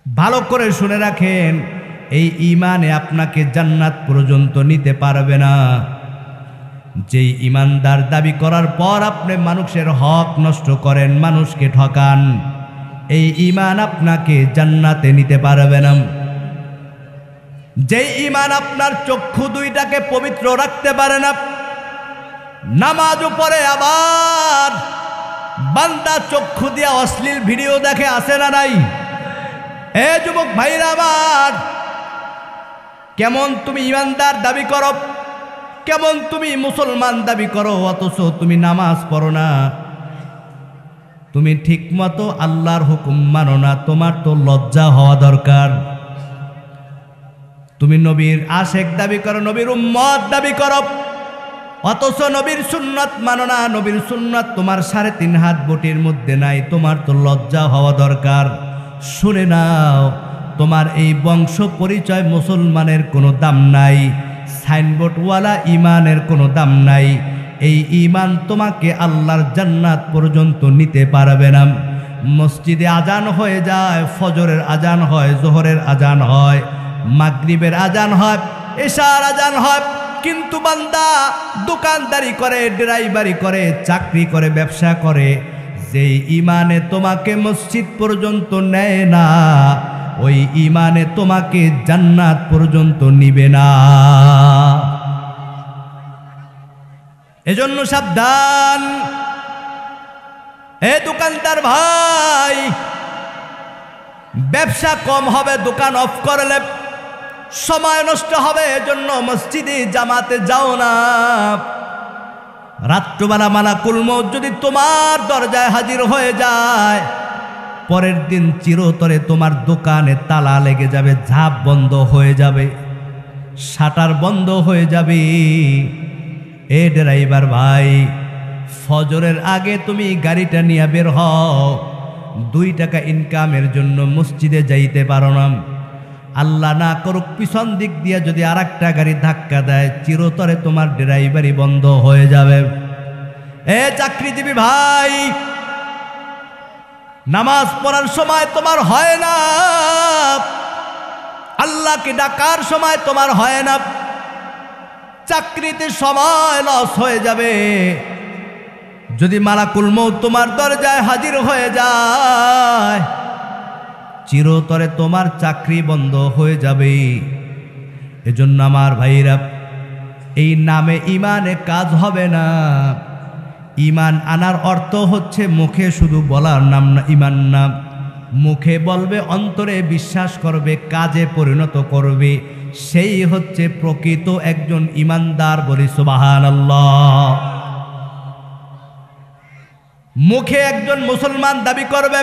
ভালো করে শুনে রাখেন, এই ঈমানে আপনাকে জান্নাত পর্যন্ত নিতে পারবে না। যেই ঈমানদার দাবি করার পর আপনি মানুষের হক নষ্ট করেন, মানুষকে ঠকান, এই ঈমান আপনাকে জান্নাতে নিতে পারবে না। যেই ঈমান আপনার চক্ষু দুইটাকে পবিত্র রাখতে পারে না, নামাজ পড়ে আবার বান্দা চক্ষু দিয়া অশ্লীল ভিডিও দেখে, আসে না নাই? এ যুবক ভাইরা আমার, কেমন তুমি ঈমানদার দাবি করো, কেমন তুমি মুসলমান দাবি করো, অথচ তুমি নামাজ পড়ো না, তুমি ঠিকমতো আল্লাহর হুকুম মানো না। তোমার তো লজ্জা হওয়া দরকার। তুমি নবীর আশেক দাবি করো, নবীর উম্মত দাবি করো, অথচ নবীর সুন্নাত মানো না। নবীর সুন্নাত তোমার 3.5 হাত বটির মধ্যে নাই। তোমার তো লজ্জা হওয়া দরকার। শুনে নাও, তোমার এই বংশ পরিচয় মুসলমানের কোনো দাম নাই, সাইনবোর্ডওয়ালা ঈমানের কোনো দাম নাই। এই ঈমান তোমাকে আল্লাহর জান্নাত পর্যন্ত নিতে পারবে না। মসজিদে আজান হয়ে যায়, ফজরের আজান হয়, জোহরের আজান হয়, মাগরিবের আজান হয়, এশার আজান হয়, কিন্তু বান্দা দোকানদারি করে, ড্রাইভারি করে, চাকরি করে, ব্যবসা করে, যেই ঈমানে তোমাকে মসজিদ পর্যন্ত নেয় না, ওই ঈমানে তোমাকে জান্নাত পর্যন্ত নিবে না। এজন্য সাবধান। এ দোকানদার ভাই, ব্যবসা কম হবে, দোকান অফ করলে সময় নষ্ট হবে, এজন্য মসজিদে জামাতে যাও না। রাত্রবেলা মালাকুল মউত যদি তোমার দরজায় হাজির হয়ে যায়, পরের দিন চিরতরে তোমার দোকানে তালা লেগে যাবে, ঝাঁপ বন্ধ হয়ে যাবে, শাটার বন্ধ হয়ে যাবে। এ ড্রাইভার ভাই, ফজরের আগে তুমি গাড়িটা নিয়ে বের হও। 2 টাকা ইনকামের জন্য মসজিদে যাইতে পারো না, আল্লাহ না করুক পিছন দিক দিয়ে যদি আরেকটা গাড়ি ধাক্কা দেয়, চিরতরে তোমার ড্রাইভারি বন্ধ হয়ে যাবে। এ চাকরিজীবী ভাই, নামাজ পড়ার সময় তোমার হয় না, আল্লাহকে ডাকার সময় তোমার হয় না, চাকরিতে সময় লস হয়ে যাবে। যদি মালাকুল মউত তোমার দরজায় হাজির হয়ে যায়, চিরতরে তোমার চাকরি বন্ধ হয়ে যাবে। এজন্য আমার ভাইরা, এই নামে ঈমানে কাজ হবে না। ঈমান আনার অর্থ হচ্ছে মুখে শুধু বলার নাম না, ঈমান নাম। মুখে বলবে, অন্তরে বিশ্বাস করবে, কাজে পরিণত করবে, সেই হচ্ছে প্রকৃত একজন ঈমানদার। বলি সুবহানাল্লাহ। মুখে একজন মুসলমান দাবি করবে,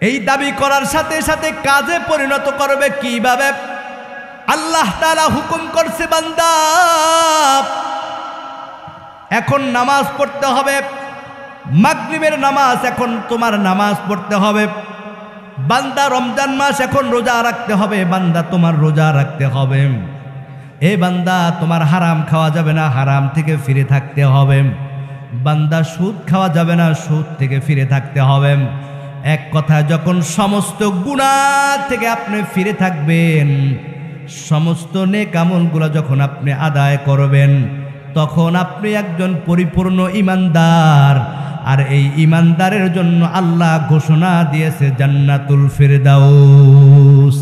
এই দাবি করার সাথে সাথে কাজে পরিণত করবে কিভাবে? আল্লাহ তাআলা হুকুম করছে, বান্দা এখন নামাজ পড়তে হবে, মাগরিবের নামাজ, এখন তোমার নামাজ পড়তে হবে। বান্দা রমজান মাস, এখন রোজা রাখতে হবে, বান্দা তোমার রোজা রাখতে হবে। এ বান্দা, তোমার হারাম খাওয়া যাবে না, হারাম থেকে ফিরে থাকতে হবে। বান্দা, সুদ খাওয়া যাবে না, সুদ থেকে ফিরে থাকতে হবে। এক কথা, যখন সমস্ত গুনাহ থেকে আপনি ফিরে থাকবেন, সমস্ত নেক আমলগুলো যখন আপনি আদায় করবেন, তখন আপনি একজন পরিপূর্ণ ঈমানদার। আর এই ঈমানদারের জন্য আল্লাহ ঘোষণা দিয়েছে জান্নাতুল ফিরদাউস।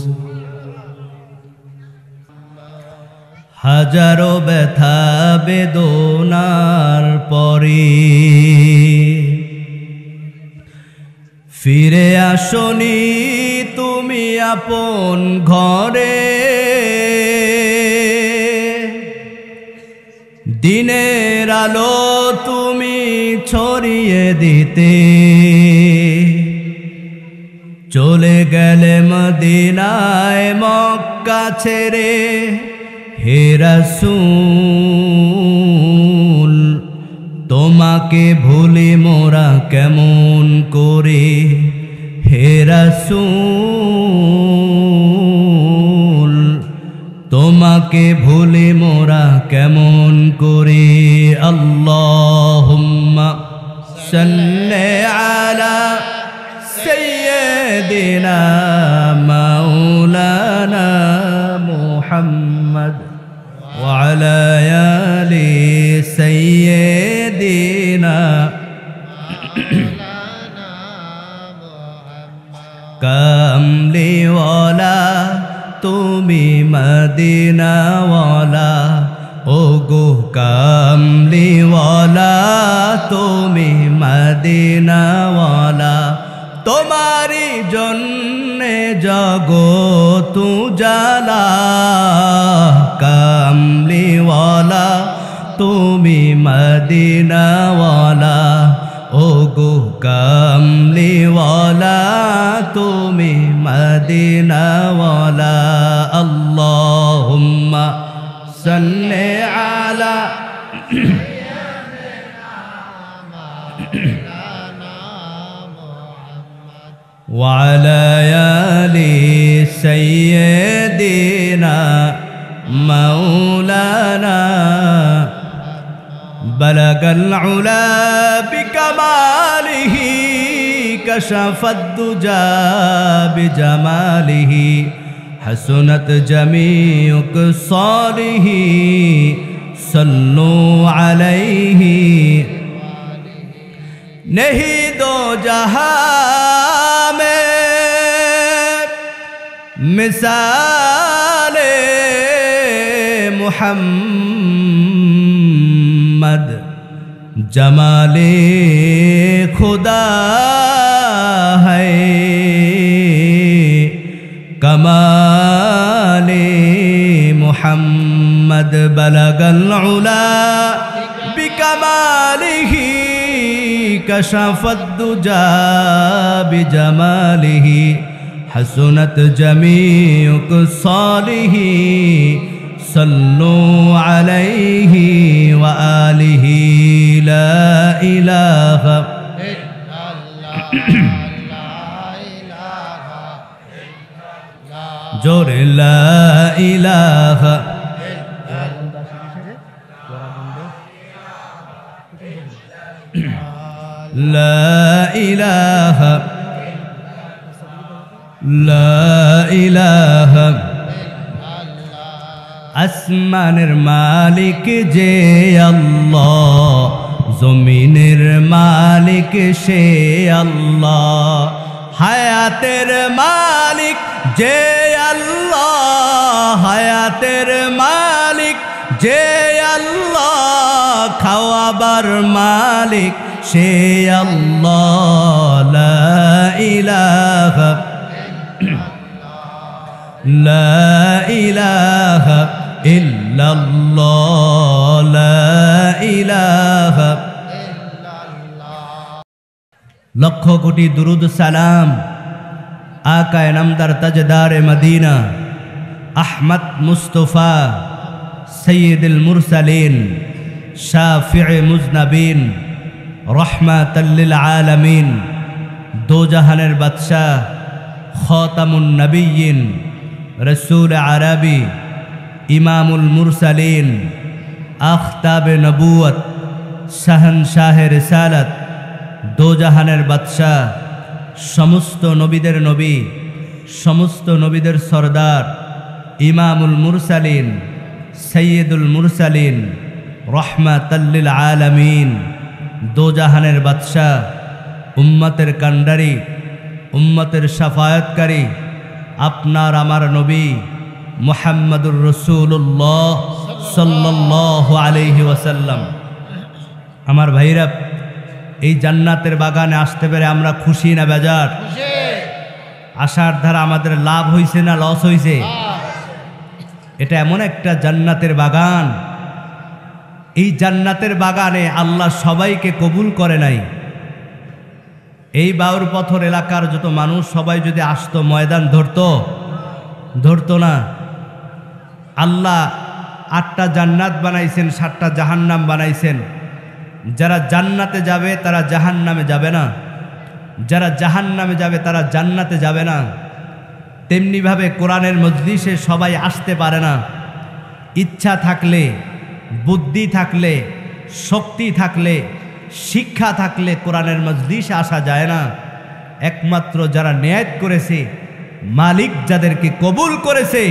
হাজারো ব্যথা বেদনার পরে ফিরে আসনি তুমি আপন ঘরে, দিনের আলো তুমি ছড়িয়ে দিতে, চলে গেলে মদিনায় মক্কা ছেড়ে। হে রাসূল, তোমাকে ভুলি মোরা কেমন করে? হে রাসূল, তোমাকে ভুলি মোরা কেমন করে? আল্লাহুম্মা সাল্লি আলা সাইয়্যিদিনা مولانا محمد وعلى آل سيدنا কামলি ওয়ালা তুমি মদিনা ওয়ালা ও গো কামলি ওয়ালা তুমি মদিনা ওয়ালা তোমারি জন্যে জগৎ উজালা কামলি ওয়ালা তুমি মদিনা ওয়ালা ও গো কামলি ওয়ালা তুমি মদিনা ওয়ালা আল্লাহুম্মা সাল্লি আলা وعلى آل سيدنا مولانا بلغ العلا بكماله كشف الدجى بجماله حسنت جميع خصاله صلوا عليه नहीं दो जहां में मिसाले मुहम्मद जमाले खुदा है कमाले मुहम्मद बलगल उला बिकमालिही कशफ الدجى بجماله حسنت جميع خصاله صلوا عليه وآله لا إله إلا الله جور لا إله لا إله لا إله আসমানের মালিক যে আল্লাহ জমিনের মালিক সে আল্লাহ হায়াতের মালিক যে আল্লাহ হায়াতের মালিক যে আল্লাহ খাওয়াবার মালিক সে আল্লাহ লা ইলাহা লা ইলাহা ইল্লাল্লাহ লা ইলাহা লক্ষ কোটি দুরুদ সালাম আকা নামদার তাজদার মদিনা আহমদ মুস্তফা সৈয়দুল মুরসালিন শাফিঈ মুজনবিন রহমাতাল লিল আলামিন দো জাহানের বাদশাহ খাতামুন নবিয়্যিন রসূল আরবি ইমামুল মুরসালিন আখতাবে নবুয়ত শাহনশাহে রিসালাত দো জাহানের বাদশাহ সমস্ত নবীদের নবী সমস্ত নবীদের সরদার ইমামুল মুরসালিন সৈয়দুল মুরসালিন রহমাতাল লিল আলামিন দো জাহানের বাদশাহ উম্মতের কান্ডারি উম্মতের শাফায়াতকারী আপনার আমার নবী মুহাম্মদুর রাসূলুল্লাহ সাল্লাল্লাহু আলাইহি ওয়াসাল্লাম। আমার ভাইরা, এই জান্নাতের বাগানে আসতে পেরে আমরা খুশি না বেজার? আসার দ্বারা আমাদের লাভ হয়েছে না লস হয়েছে? এটা এমন একটা জান্নাতের বাগান, এই জান্নাতের বাগানে আল্লাহ সবাইকে কবুল করে নাই। এই বাউর পথর এলাকার যত মানুষ সবাই যদি আসতো, ময়দান ধরতো না। আল্লাহ 8টা জান্নাত বানাইছেন, 7টা জাহান্নাম বানাইছেন। যারা জান্নাতে যাবে তারা জাহান্নামে যাবে না, যারা জাহান্নামে যাবে তারা জান্নাতে যাবে না। তেমনিভাবে কোরআনের মজলিসে সবাই আসতে পারে না। ইচ্ছা থাকলে, বুদ্ধি থাকলে, শক্তি থাকলে, শিক্ষা থাকলে কোরআনের মজলিসে আসা যায় না। একমাত্র যারা নিয়ত করেছে মালিক যাদেরকে কবুল করেছে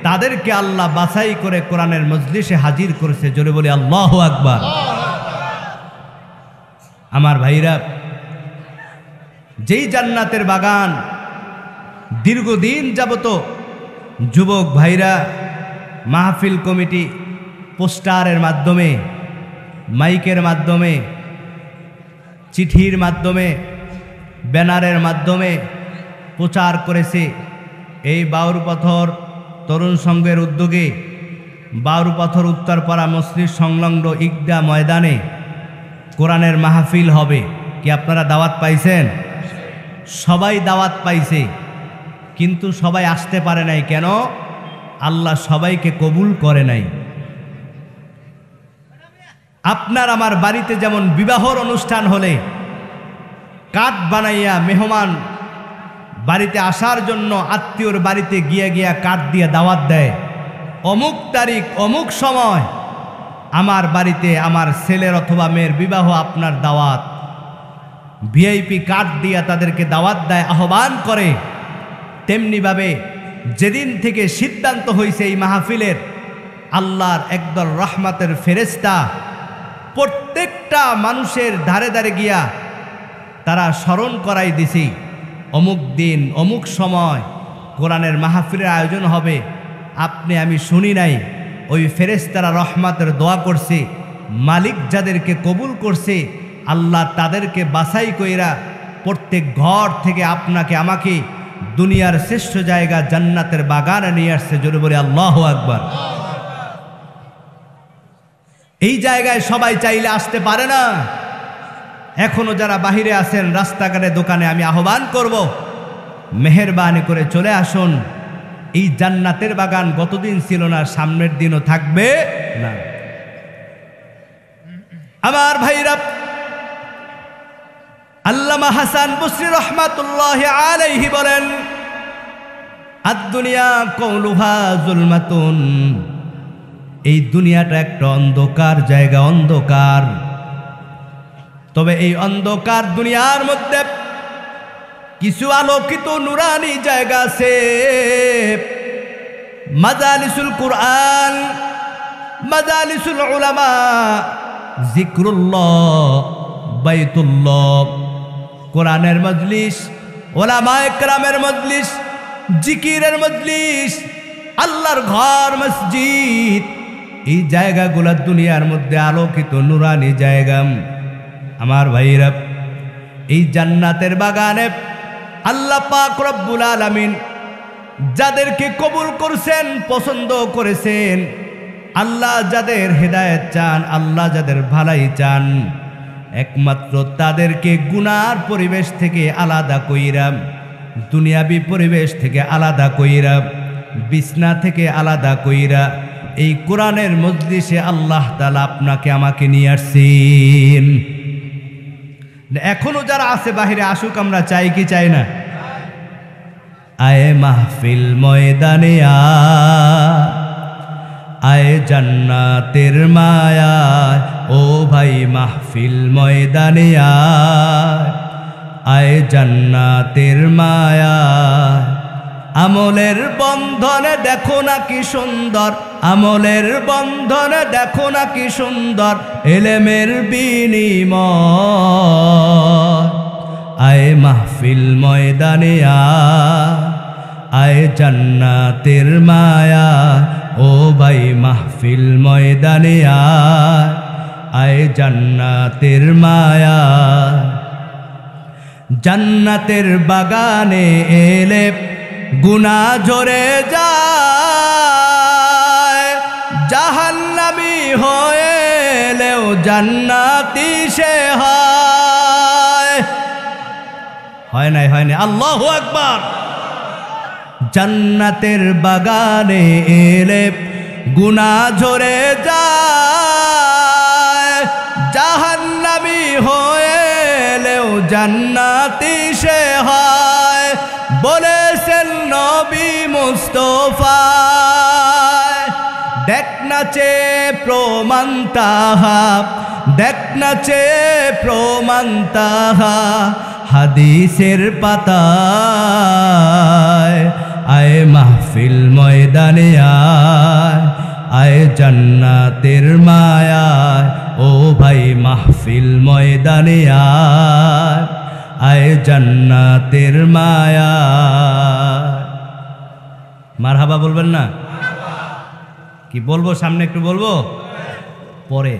তাদেরকে আল্লাহ বাছাই করে কোরআনের মজলিসে হাজির করেছে। জোরে বলি আল্লাহু আকবার। আমার ভাইরা, যেই জান্নাতের বাগান দীর্ঘদিন যাবত যুবক ভাইরা মাহফিল কমিটি পোস্টারের মাধ্যমে, মাইকের মাধ্যমে, চিঠির মাধ্যমে, ব্যানারের মাধ্যমে প্রচার করেছে, এই বাউরপাথর তরুণ সংঘের উদ্যোগে বাউরপাথর উত্তরপাড়া মসজিদ সংলগ্ন ঈদগাহ ময়দানে কোরআনের মাহফিল হবে। কি আপনারা দাওয়াত পাইছেন? সবাই দাওয়াত পাইছে, কিন্তু সবাই আসতে পারে নাই। কেন? আল্লাহ সবাইকে কবুল করে নাই। আপনার আমার বাড়িতে যেমন বিবাহর অনুষ্ঠান হলে কার্ড বানাইয়া মেহমান বাড়িতে আসার জন্য আত্মীয়র বাড়িতে গিয়া গিয়া কার্ড দিয়ে দাওয়াত দেয়, অমুক তারিখ অমুক সময় আমার বাড়িতে আমার ছেলের অথবা মেয়ের বিবাহ, আপনার দাওয়াত, ভিআইপি কার্ড দিয়া তাদেরকে দাওয়াত দেয়, আহ্বান করে। তেমনিভাবে যেদিন থেকে সিদ্ধান্ত হয়েছে এই মাহফিলের, আল্লাহর একদল রহমতের ফেরেশতা প্রত্যেকটা মানুষের ধারে ধারে গিয়া তারা স্মরণ করাই দিছি, অমুক দিন অমুক সময় কোরআনের মাহফিলের আয়োজন হবে। আপনি আমি শুনি নাই, ওই ফেরেশতারা রহমতের দোয়া করছে, মালিক যাদেরকে কবুল করছে আল্লাহ তাদেরকে বাছাই কইরা প্রত্যেক ঘর থেকে আপনাকে আমাকে দুনিয়ার শ্রেষ্ঠ জায়গা জান্নাতের বাগানে নিয়ে আসছে। জোরে বলে আল্লাহু আকবার। এই জায়গায় সবাই চাইলে আসতে পারে না। এখনো যারা বাহিরে আছেন, রাস্তাঘাটে, দোকানে, আমি আহ্বান করব, মেহেরবানি করে চলে আসুন। এই জান্নাতের বাগান গতদিন ছিল না, সামনের দিনও থাকবে না। আমার ভাইরা, আল্লামা হাসান বসরি রহমাতুল্লাহি আলাইহি বলেন, আদ-দুনিয়া কওলুহা যুলমাতুন, এই দুনিয়াটা একটা অন্ধকার জায়গা, অন্ধকার। তবে এই অন্ধকার দুনিয়ার মধ্যে কিছু আলোকিত নুরানি জায়গা আছে। মাজালিসুল কুরআন, মাজালিসুল উলামা, জিক্রুল্লাহ, বাইতুল্লাহ, কোরআনের মজলিস, উলামায়ে কেরামের মজলিস, জিকিরের মজলিস, আল্লাহর ঘর, মসজিদ, এই জায়গাগুলো দুনিয়ার মধ্যে আলোকিত নুরানি জায়গা। আমার ভাইরা, এই জান্নাতের বাগানে আল্লাহ পাক রব্বুল আলামিন যাদেরকে কবুল করছেন, পছন্দ করেছেন, আল্লাহ যাদের হেদায়েত চান, আল্লাহ যাদের ভালাই চান, একমাত্র তাদেরকে গুনার পরিবেশ থেকে আলাদা কইরা, দুনিয়াবি পরিবেশ থেকে আলাদা কইরা, বিছনা থেকে আলাদা কইরা এই কোরআনের মজলিসে আল্লাহ তাআলা আপনাকে আমাকে নিয়ে আসছেন। এখনো যারা আছে বাহিরে আসুক, আমরা চাই কি চাই না? আয়ে মাহফিল ময়দানে আয়ে জান্নাতের মায়া, ও ভাই মাহফিল ময়দানে আয়ে জান্নাতের মায়া। আমলের বন্ধনে দেখো না কি সুন্দর, আমলের বন্ধনে দেখো না কি সুন্দর, এলেমের বিনিময়। আয়ে মাহফিল ময়দানে আয়ে জান্নাতের মায়া, ও ভাই মাহফিল ময়দানে আয়ে জান্নাতের মায়া। জান্নাতের বাগানে এলে গুনাহ ঝরে যায়, জাহান্নামী হয়ে এলেও জান্নাতি সে হয় নাই, হয় নাই। আল্লাহু আকবার। জান্নাতের বাগানে এলে গুনাহ ঝরে যায়, জাহান্নামী হয়ে এলেও জান্নাতি সে হয়, বলেছেন নবী মুস্তাফা। দেখ নাচে প্রমাণ তাহা, দেখ নাচে প্রমাণ তাহা, হাদিসের পাতায়। মাহফিল ময়দানে আয়, আয় জান্নাতের মায়ায়। ও ভাই মাহফিল ময়দানে আয়, আয় জান্নাতের মায়ায়। মারহাবা বলবেন না? কি বলবো, সামনে একটু বলবো, পরে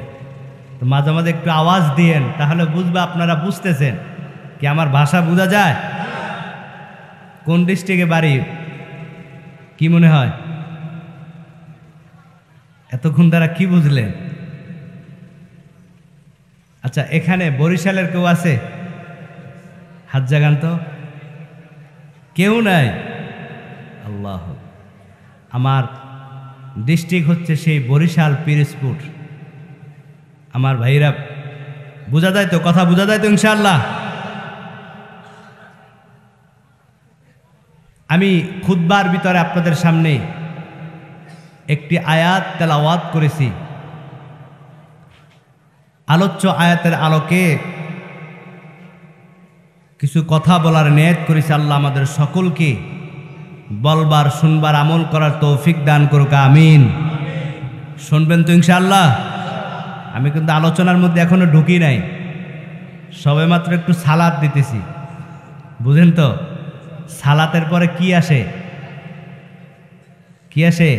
তো মাঝে মাঝে একটু আওয়াজ দিয়েন, তাহলে বুঝবে আপনারা বুঝতেছেন। কি আমার ভাষা বোঝা যায়? কোন ডিস্ট্রিক্টে বাড়ি, কি মনে হয়? এতক্ষণ তারা কি বুঝলেন? আচ্ছা, এখানে বরিশালের কেউ আছে? হাত জাগান তো। কেউ নাই? আল্লাহ। আমার ডিস্ট্রিক্ট হচ্ছে সেই বরিশাল পিরোজপুর। আমার ভাইরা বোঝা যায় তো, কথা বোঝা যায় তো ইনশাআল্লাহ? আমি খুতবার ভিতরে আপনাদের সামনে একটি আয়াত তেলাওয়াত করেছি। আলোচ্য আয়াতের আলোকে কিছু কথা বলার নিয়ত করেছি। আল্লাহ আমাদের সকলকে বলবার, শুনবার, আমল করার তৌফিক দান করুক, আমিন। শুনবেন তো ইনশাআল্লাহ? আমি কিন্তু আলোচনার মধ্যে এখনো ঢুকি নাই, সবে মাত্র একটু সালাত দিতেছি, বুঝেন তো? সালাতের পরে কি আসে? কি আসে?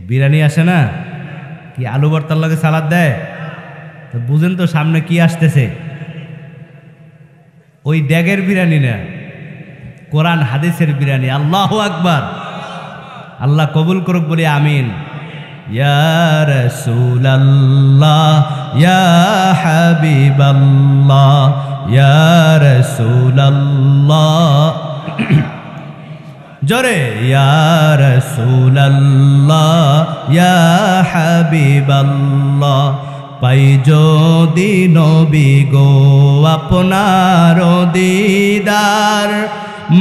বিরিয়ানি আসে না? কি আলু ভর্তার লগে সালাদ দেয়? তো বুঝেন তো সামনে কি আসতেছে। ওই ড্যাগের বিরিয়ানি না, কোরআন হাদিসের বিরিয়ানি। আল্লাহু আকবার। আল্লাহ কবুল করুক, বলি আমিন। ইয়া রাসূলুল্লাহ, ইয়া হাবিবাল্লাহ, ইয়া রাসূলুল্লাহ, জোরে ইয়া রাসূলুল্লাহ, ইয়া হাবিবাল্লাহ। পাই যদি নবী গো আপনার দিদার,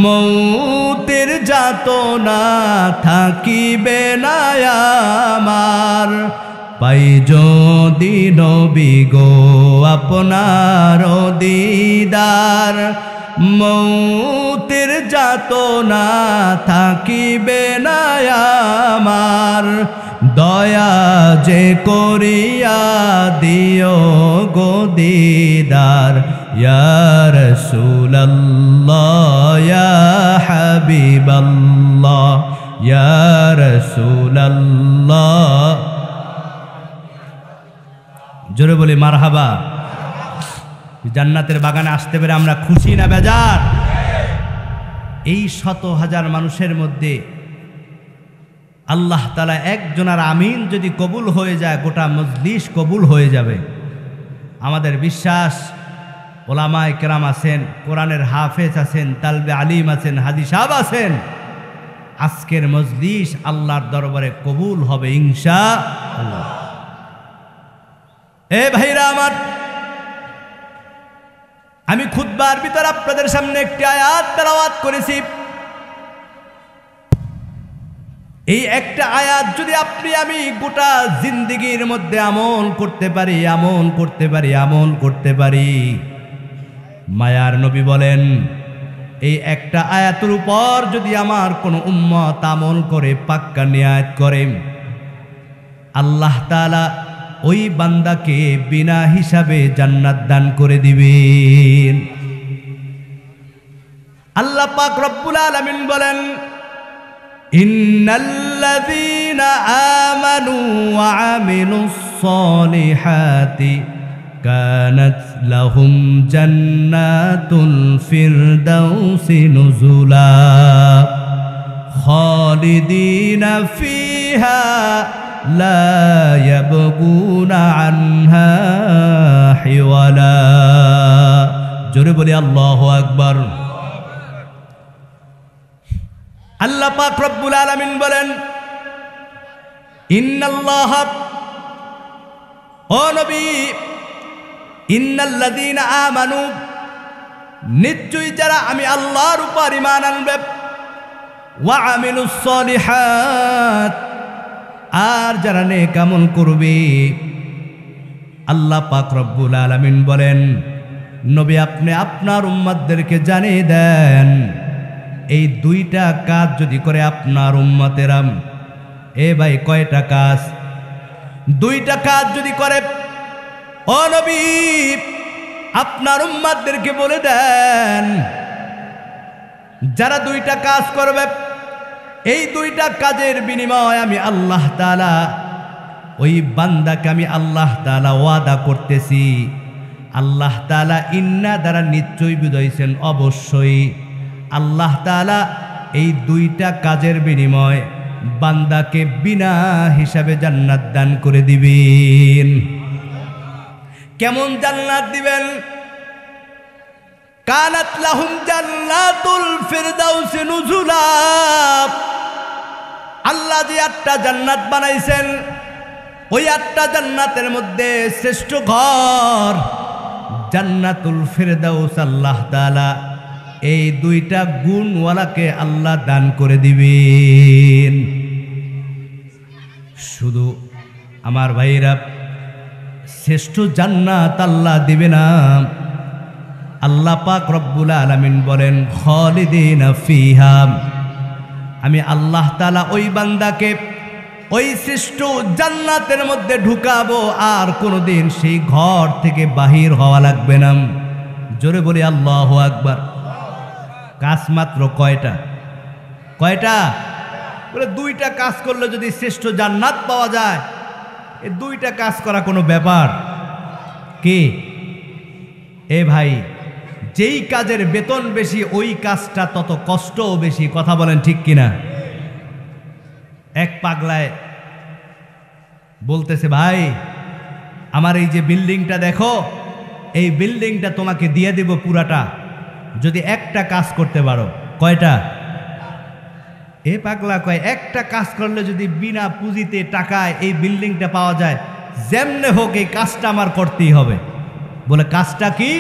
মৌতের যাতনা থাকিবে না আমার। পাই যদি নবী গো আপনার দিদার, মৌতের যাতনা থাকিবে না আমার। দয়া যে করিয়া দিও গো দিদার, ইয়া রাসূলুল্লাহ, ইয়া হাবিবাল্লাহ, ইয়া রাসূলুল্লাহ। জোরে বলি মারহাবা। জান্নাতের বাগানে আসতে পেরে আমরা খুশি না বেজার? এই শত হাজার মানুষের মধ্যে আল্লাহ তাআলা একজনের আমিন যদি কবুল হয়ে যায়, গোটা মজলিস কবুল হয়ে যাবে। আমাদের বিশ্বাস, ওলামায়ে কেরাম আছেন, কোরআনের হাফেজ আছেন, তালবে আলিম আছেন, হাজী সাহেব আছেন। আজকের মজলিস আল্লাহর দরবারে কবুল হবে ইনশাআল্লাহ। এ ভাইরা আমার, আমি খুতবার ভিতর আপনাদের সামনে একটি আয়াত তেলাওয়াত করেছি। এই একটা আয়াত যদি আপনি আমি গোটা জিন্দেগির মধ্যে আমল করতে পারি, আমল করতে পারি, আমল করতে পারি, মায়ার নবী বলেন, এই একটা আয়াতের উপর যদি আমার কোনো উম্মত আমল করে, পাক্কা নিয়াত করে, আল্লাহ তাআলা ওই বান্দাকে বিনা হিসাবে জান্নাত দান করে দিবেন। আল্লাহ পাক রব্বুল আলামিন বলেন, ইন্নাল্লাযীনা আমানু ওয়া আমিলুস সালিহাতি কানাত লাহুম জান্নাতুল ফিরদাউসি নুজুলা খালিদিনা ফিহা লা ইয়াবগুনা আনহা হিওয়ালা। জোরে বলি আল্লাহু আকবার। আল্লাহ পাক রব্বুল আলামিন বলেন, ইন্নাল্লাহ, ও নবী, ইন্নাল্লাযীনা আমানু, নিশ্চয়ই যারা আমি আল্লাহর উপর ঈমান আনবে, ওয়া আমিলুস সালিহাত, আর যারা নেক আমল করবে, আল্লাহ পাক রব্বুল আলামিন বলেন, নবী আপনি আপনার উম্মতদেরকে জানিয়ে দেন, এই দুইটা কাজ যদি করে আপনার উম্মতেরা, এ ভাই কয়টা কাজ? দুইটা কাজ যদি করে, ও নবী আপনার উম্মতদেরকে বলে দেন, যারা দুইটা কাজ করবে এই দুইটা কাজের বিনিময় আমি আল্লাহ তাআলা ওই বান্দাকে আমি আল্লাহ তাআলা ওয়াদা করতেছি। আল্লাহ তাআলা ইন্না দ্বারা নিশ্চয়ই বুঝাইছেন, অবশ্যই আল্লাহ তাআলা এই দুইটা কাজের বিনিময় বান্দাকে বিনা হিসাবে জান্নাত দান করে দিবেন। কেমন জান্নাত দিবেন? কানাত লাহুম জান্নাতুল ফিরদাউস নুজুলা। আল্লাহ যে 8টা জান্নাত বানাইছেন, ওই 8টা জান্নাতের মধ্যে শ্রেষ্ঠ ঘর জান্নাতুল ফিরদাউস আল্লাহ তাআলা এই দুইটা গুণওয়ালাকে আল্লাহ দান করে দিবেন। শুধু আমার ভাইরা, শ্রেষ্ঠ জান্নাত আল্লাহ দিবে না, আল্লাহ পাক রব্বুল আলামিন বলেন খালিদিনা ফিহা, আমি আল্লাহ তাআলা ওই বান্দাকে ওই শ্রেষ্ঠ জান্নাতের মধ্যে ঢুকাবো, আর কোনোদিন সেই ঘর থেকে বাহির হওয়া লাগবে না। জোরে বলি আল্লাহু আকবার। কাজ মাত্র কয়টা? কয়টা? বলে দুইটা কাজ করলে যদি শ্রেষ্ঠ জান্নাত পাওয়া যায়, এই দুইটা কাজ করা কোনো ব্যাপার কি? এ ভাই, যেই কাজের বেতন বেশি ওই কাজটা তত কষ্টও বেশি। কথা বলেন ঠিক কিনা? এক পাগলায় বলতেছে, ভাই আমার এই যে বিল্ডিংটা দেখো, এই বিল্ডিংটা তোমাকে দিয়ে দেব পুরাটা যদি একটা কাজ করতে পারো। কয়টা? এ পাগলা কয়, একটা কাজ করলে যদি বিনা পুঁজিতে টাকায় এই বিল্ডিংটা পাওয়া যায়, যেমনে হোক এই কাজটা আমার করতেই হবে। বলে কাজটা কি?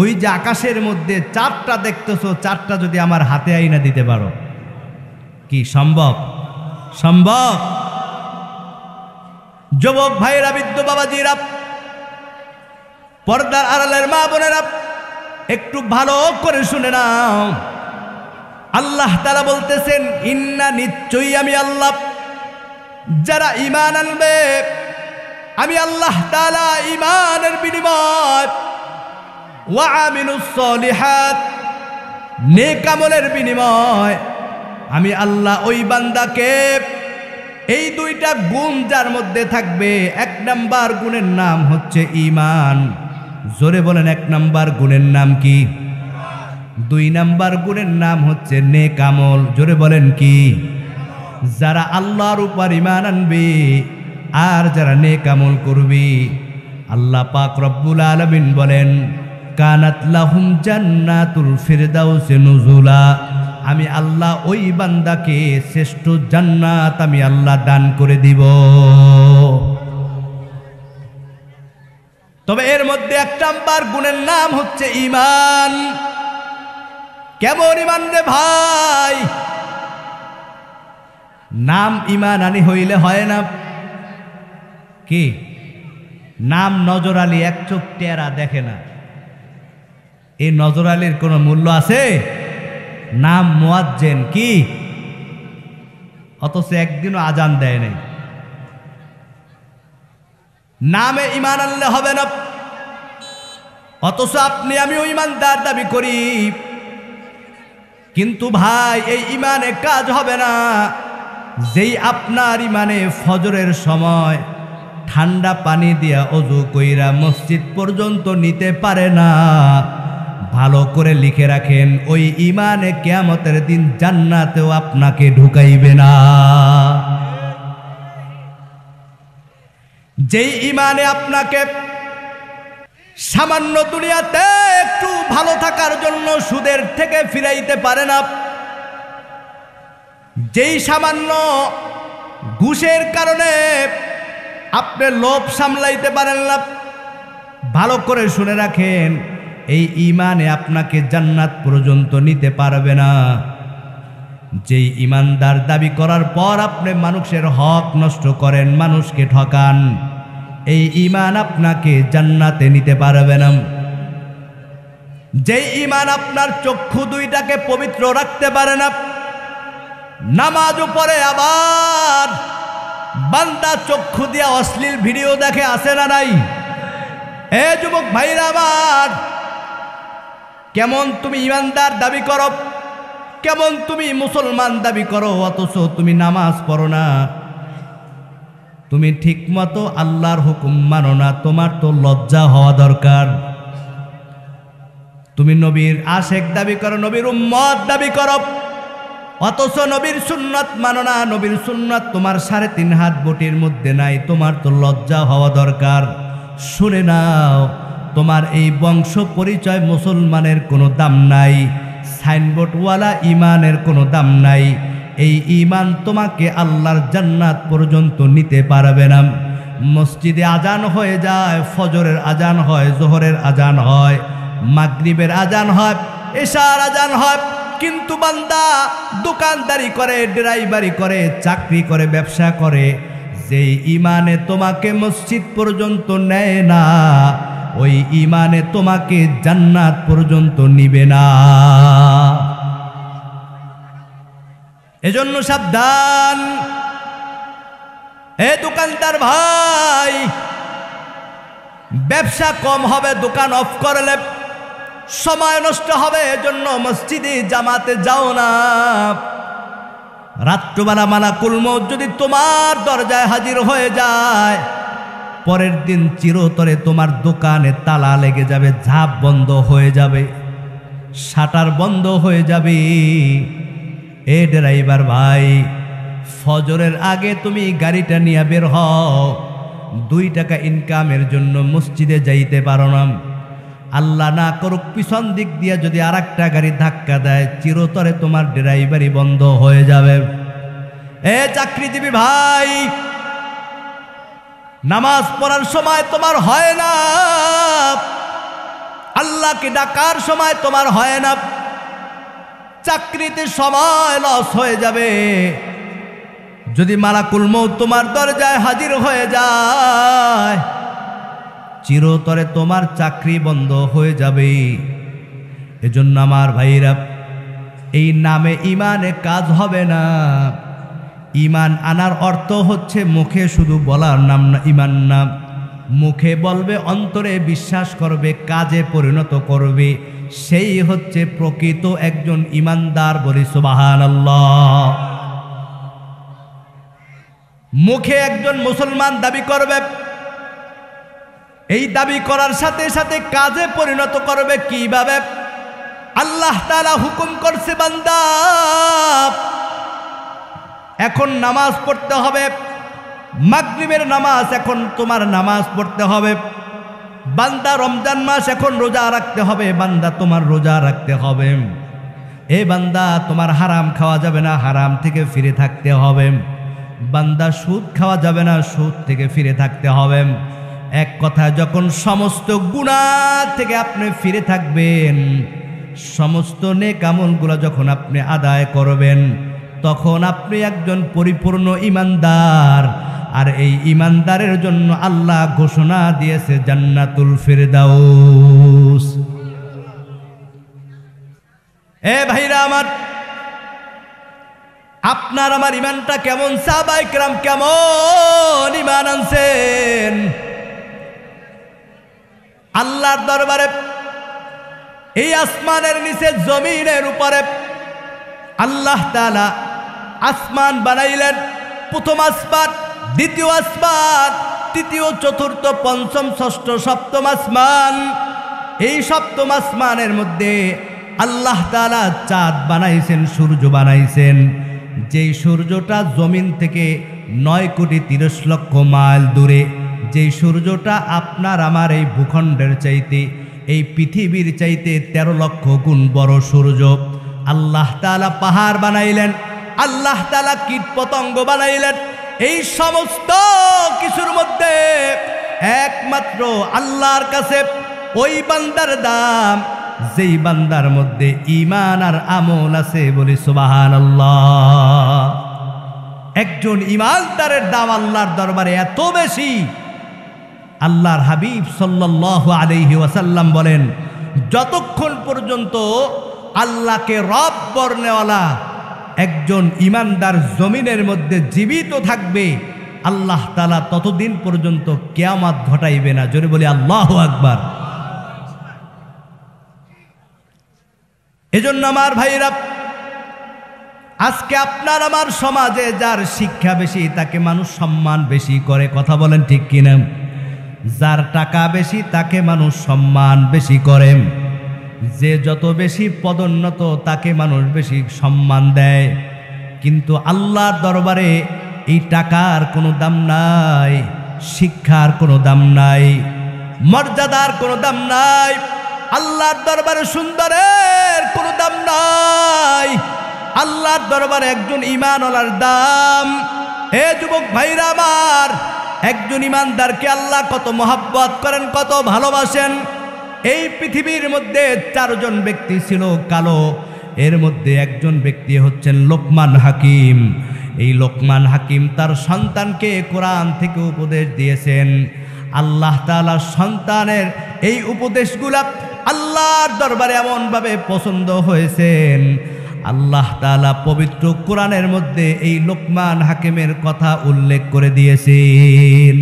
ওই যে আকাশের মধ্যে 4টা দেখতেছো, 4টা যদি আমার হাতে আইনা দিতে পারো। কি সম্ভব? সম্ভব। যুবক ভাইরা, বৃদ্ধ বাবাজিরা, পর্দার আড়ালের মা বোনেরা, একটু ভালো করে শুনে নাও। আল্লাহ তাআলা বলতেছেন, ইন্না নিশ্চয়ই আমি আল্লাহ, যারা ঈমান আনবে আমি আল্লাহ তাআলা ঈমানের বিনিময় ওয়া আমিলুস সলিহাত, নেক আমলের বিনিময় আমি আল্লাহ ওই বান্দাকে এই দুইটা গুণ যার মধ্যে থাকবে। 1 নাম্বার গুণের নাম হচ্ছে ঈমান। জোরে বলেন, 1 নাম্বার গুণের নাম কি? 2 নাম্বার গুণের নাম হচ্ছে নেক আমল। জোরে বলেন কি? যারা আল্লাহর উপর ঈমান আনবে আর যারা নেক আমল করবে, আল্লাহ পাক রব্বুল আলামিন বলেন, কানাত লাহুম জান্নাতুল ফিরদাউস নুজুলা, আমি আল্লাহ ওই বান্দাকে শ্রেষ্ঠ জান্নাত আমি আল্লাহ দান করে দিব। তবে এর মধ্যে 1 নাম্বার গুণের নাম হচ্ছে ঈমান। কেমন ঈমান রে ভাই? নাম ঈমান আনি হইলে হয় না। কি নাম? নজর আলী 1 চোখ টেরা দেখে না। এই নজর আলীর কোনো মূল্য আছে? নাম মুয়াজ্জিন। কি? অথচ একদিনও আজান দেয় নাই। নামে ঈমান আনলে হবে না, অথচ আপনি আমিও ঈমানদার দাবি করি। কিন্তু ভাই, এই ঈমানে কাজ হবে না যেই আপনার ঈমানে ফজরের সময় ঠান্ডা পানি দিয়া ওযু কইরা মসজিদ পর্যন্ত নিতে পারে না। ভালো করে লিখে রাখেন, ওই ঈমানে কিয়ামতের দিন জান্নাতেও আপনাকে ঢুকাইবে না। যেই ঈমানে আপনাকে সামান্য দুনিয়াতে একটু ভালো থাকার জন্য সুদের থেকে ফিরাইতে পারে না, যেই সামান্য ঘুষের কারণে আপনি লোভ সামলাইতে পারেন না, ভালো করে শুনে রাখেন, এই ঈমানে আপনাকে জান্নাত পর্যন্ত নিতে পারবে না। যেই ঈমানদার দাবি করার পর আপনি মানুষের হক নষ্ট করেন, মানুষকে ঠকান, এই ঈমান আপনাকে জান্নাতে নিতে পারবে না। যেই ঈমান আপনার চক্ষু দুইটাকে পবিত্র রাখতে পারে না, নামাজ পড়ে আবার বান্দা চক্ষু দিয়া অশ্লীল ভিডিও দেখে, আসে না নাই? এ যুবক ভাইরা আমার, কেমন তুমি ঈমানদার দাবি করো, কেমন তুমি মুসলমান দাবি করো, অথচ তুমি নামাজ পড়ো না, তুমি ঠিকমতো আল্লাহর হুকুম মানো না। তোমার তো লজ্জা হওয়া দরকার। তুমি নবীর আশেক দাবি করো, নবীর উম্মত দাবি করো, অথচ নবীর সুন্নাত মানো না। নবীর সুন্নাত তোমার 3.5 হাত বটির মধ্যে নাই। তোমার তো লজ্জা হওয়া দরকার। শুনে নাও, তোমার এই বংশ পরিচয় মুসলমানের কোনো দাম নাই, সাইনবোর্ডওয়ালা ইমানের কোনো দাম নাই। এই ইমান তোমাকে আল্লাহর জান্নাত পর্যন্ত নিতে পারবে না। মসজিদে আজান হয়ে যায়, ফজরের আজান হয়, জোহরের আজান হয়, মাগরিবের আজান হয়, এশার আজান হয়, কিন্তু বান্দা দোকানদারি করে, ড্রাইভারি করে, চাকরি করে, ব্যবসা করে, যেই ইমানে তোমাকে মসজিদ পর্যন্ত নেয় না, ওই ইমানে তোমাকে জান্নাত পর্যন্ত নিবে না। এজন্য সাবধান। এ দোকানদার ভাই, ব্যবসা কম হবে, দোকান অফ করলে সময় নষ্ট হবে, এজন্য মসজিদে জামাতে যাও না। রাত্রবেলা মালাকুল মউত যদি তোমার দরজায় হাজির হয়ে যায়, পরের দিন চিরতরে তোমার দোকানে তালা লেগে যাবে, ঝাঁপ বন্ধ হয়ে যাবে, শাটার বন্ধ হয়ে যাবে। এ ড্রাইভার ভাই, ফজরের আগে তুমি গাড়িটা নিয়ে বের হও। 2 টাকা ইনকামের জন্য মসজিদে যাইতে পারো না, আল্লাহ না করুক পিছন দিক দিয়ে যদি আরেকটা গাড়ি ধাক্কা দেয়, চিরতরে তোমার ড্রাইভারি বন্ধ হয়ে যাবে। এ চাকরিজীবী ভাই, নামাজ পড়ার সময় তোমার হয় না, আল্লাহকে ডাকার সময় তোমার হয় না, চাকরিতে সময় লস হয়ে যাবে। যদি মালাকুল মউত তোমার দরজায় হাজির হয়ে যায়, চিরতরে তোমার চাকরি বন্ধ হয়ে যাবে। এজন্য আমার ভাইরা, এই নামে ইমানে কাজ হবে না। ইমান আনার অর্থ হচ্ছে মুখে শুধু বলার নাম না, ইমান নাম। মুখে বলবে, অন্তরে বিশ্বাস করবে, কাজে পরিণত করবে, সেই হচ্ছে প্রকৃত একজন ইমানদার। বলি সুবহানাল্লাহ। মুখে একজন মুসলমান দাবি করবে, এই দাবি করার সাথে সাথে কাজে পরিণত করবে কিভাবে? আল্লাহ তাআলা হুকুম করছে, বান্দা এখন নামাজ পড়তে হবে, মাগরিবের নামাজ এখন তোমার নামাজ পড়তে হবে। বান্দা রমজান মাস এখন রোজা রাখতে হবে, বান্দা তোমার রোজা রাখতে হবে। এ বান্দা, তোমার হারাম খাওয়া যাবে না, হারাম থেকে ফিরে থাকতে হবে। বান্দা, সুদ খাওয়া যাবে না, সুদ থেকে ফিরে থাকতে হবে। এক কথা, যখন সমস্ত গুনাহ থেকে আপনি ফিরে থাকবেন, সমস্ত নেক আমলগুলো যখন আপনি আদায় করবেন, তখন আপনি একজন পরিপূর্ণ ইমানদার। আর এই ইমানদারের জন্য আল্লাহ ঘোষণা দিয়েছে জান্নাতুল ফিরদাউস। এ ভাইরা আমার, আপনার আমার ইমানটা কেমন? সাহাবায়ে কেরাম কেমন ইমান আনছেন? আল্লাহর দরবারে, এই আসমানের নিচে জমিনের উপরে আল্লাহ তাআলা আসমান বানাইলেন। প্রথম আসমান, দ্বিতীয় আসমান, তৃতীয়, চতুর্থ, পঞ্চম, ষষ্ঠ, সপ্তম আসমান। এই সপ্তম আসমানের মধ্যে আল্লাহ তাআলা চাঁদ বানাইছেন, সূর্য বানাইছেন। যেই সূর্যটা জমিন থেকে 9,30,00,000 মাইল দূরে, যেই সূর্যটা আপনার আমার এই ভূখণ্ডের চাইতে, এই পৃথিবীর চাইতে 13 লক্ষ গুণ বড় সূর্য। আল্লাহ তাআলা পাহাড় বানাইলেন, আল্লাহ তাআলা কীট পতঙ্গ বানাইলেন। এই সমস্ত কিছুর মধ্যে একমাত্র আল্লাহর কাছে ওই বান্দার দাম, যেই বান্দার মধ্যে ঈমান আর আমল আছে। বলি সুবহানাল্লাহ। একজন ঈমানদারের দাম আল্লাহর দরবারে এত বেশি। আল্লাহর হাবিব সাল্লাল্লাহু আলাইহি ওয়াসাল্লাম বলেন, যতক্ষণ পর্যন্ত আল্লাহকে রব বর্ণেওয়ালা একজন ইমানদার জমিনের মধ্যে জীবিত থাকবে, আল্লাহ তাআলা ততদিন পর্যন্ত কিয়ামত ঘটাইবে না। জোরে বলি আল্লাহু আকবার। এজন্য আমার ভাইরা, আজকে আপনার আমার সমাজে যার শিক্ষা বেশি তাকে মানুষ সম্মান বেশি করে, কথা বলেন ঠিক কিনা? যার টাকা বেশি তাকে মানুষ সম্মান বেশি করে, যে যত বেশি পদোন্নত তাকে মানুষ বেশি সম্মান দেয়। কিন্তু আল্লাহর দরবারে এই টাকার কোনো দাম নাই, শিক্ষার কোনো দাম নাই, মর্যাদার কোনো দাম নাই, আল্লাহর দরবারে সুন্দরের কোনো দাম নাই, আল্লাহর দরবারে একজন ঈমানওয়ালার দাম। হে যুবক ভাইরা আমার, একজন ঈমানদারকে আল্লাহ কত মহব্বত করেন, কত ভালোবাসেন। এই পৃথিবীর মধ্যে 4 জন ব্যক্তি ছিল কালো, এর মধ্যে একজন ব্যক্তি হচ্ছেন লোকমান হাকিম। এই লোকমান হাকিম তার সন্তানকে কোরআন থেকে উপদেশ দিয়েছেন। আল্লাহ তাআলা সন্তানের এই উপদেশগুলা আল্লাহর দরবারে এমনভাবে পছন্দ হয়েছেন, আল্লাহ তাআলা পবিত্র কোরআনের মধ্যে এই লোকমান হাকিমের কথা উল্লেখ করে দিয়েছেন।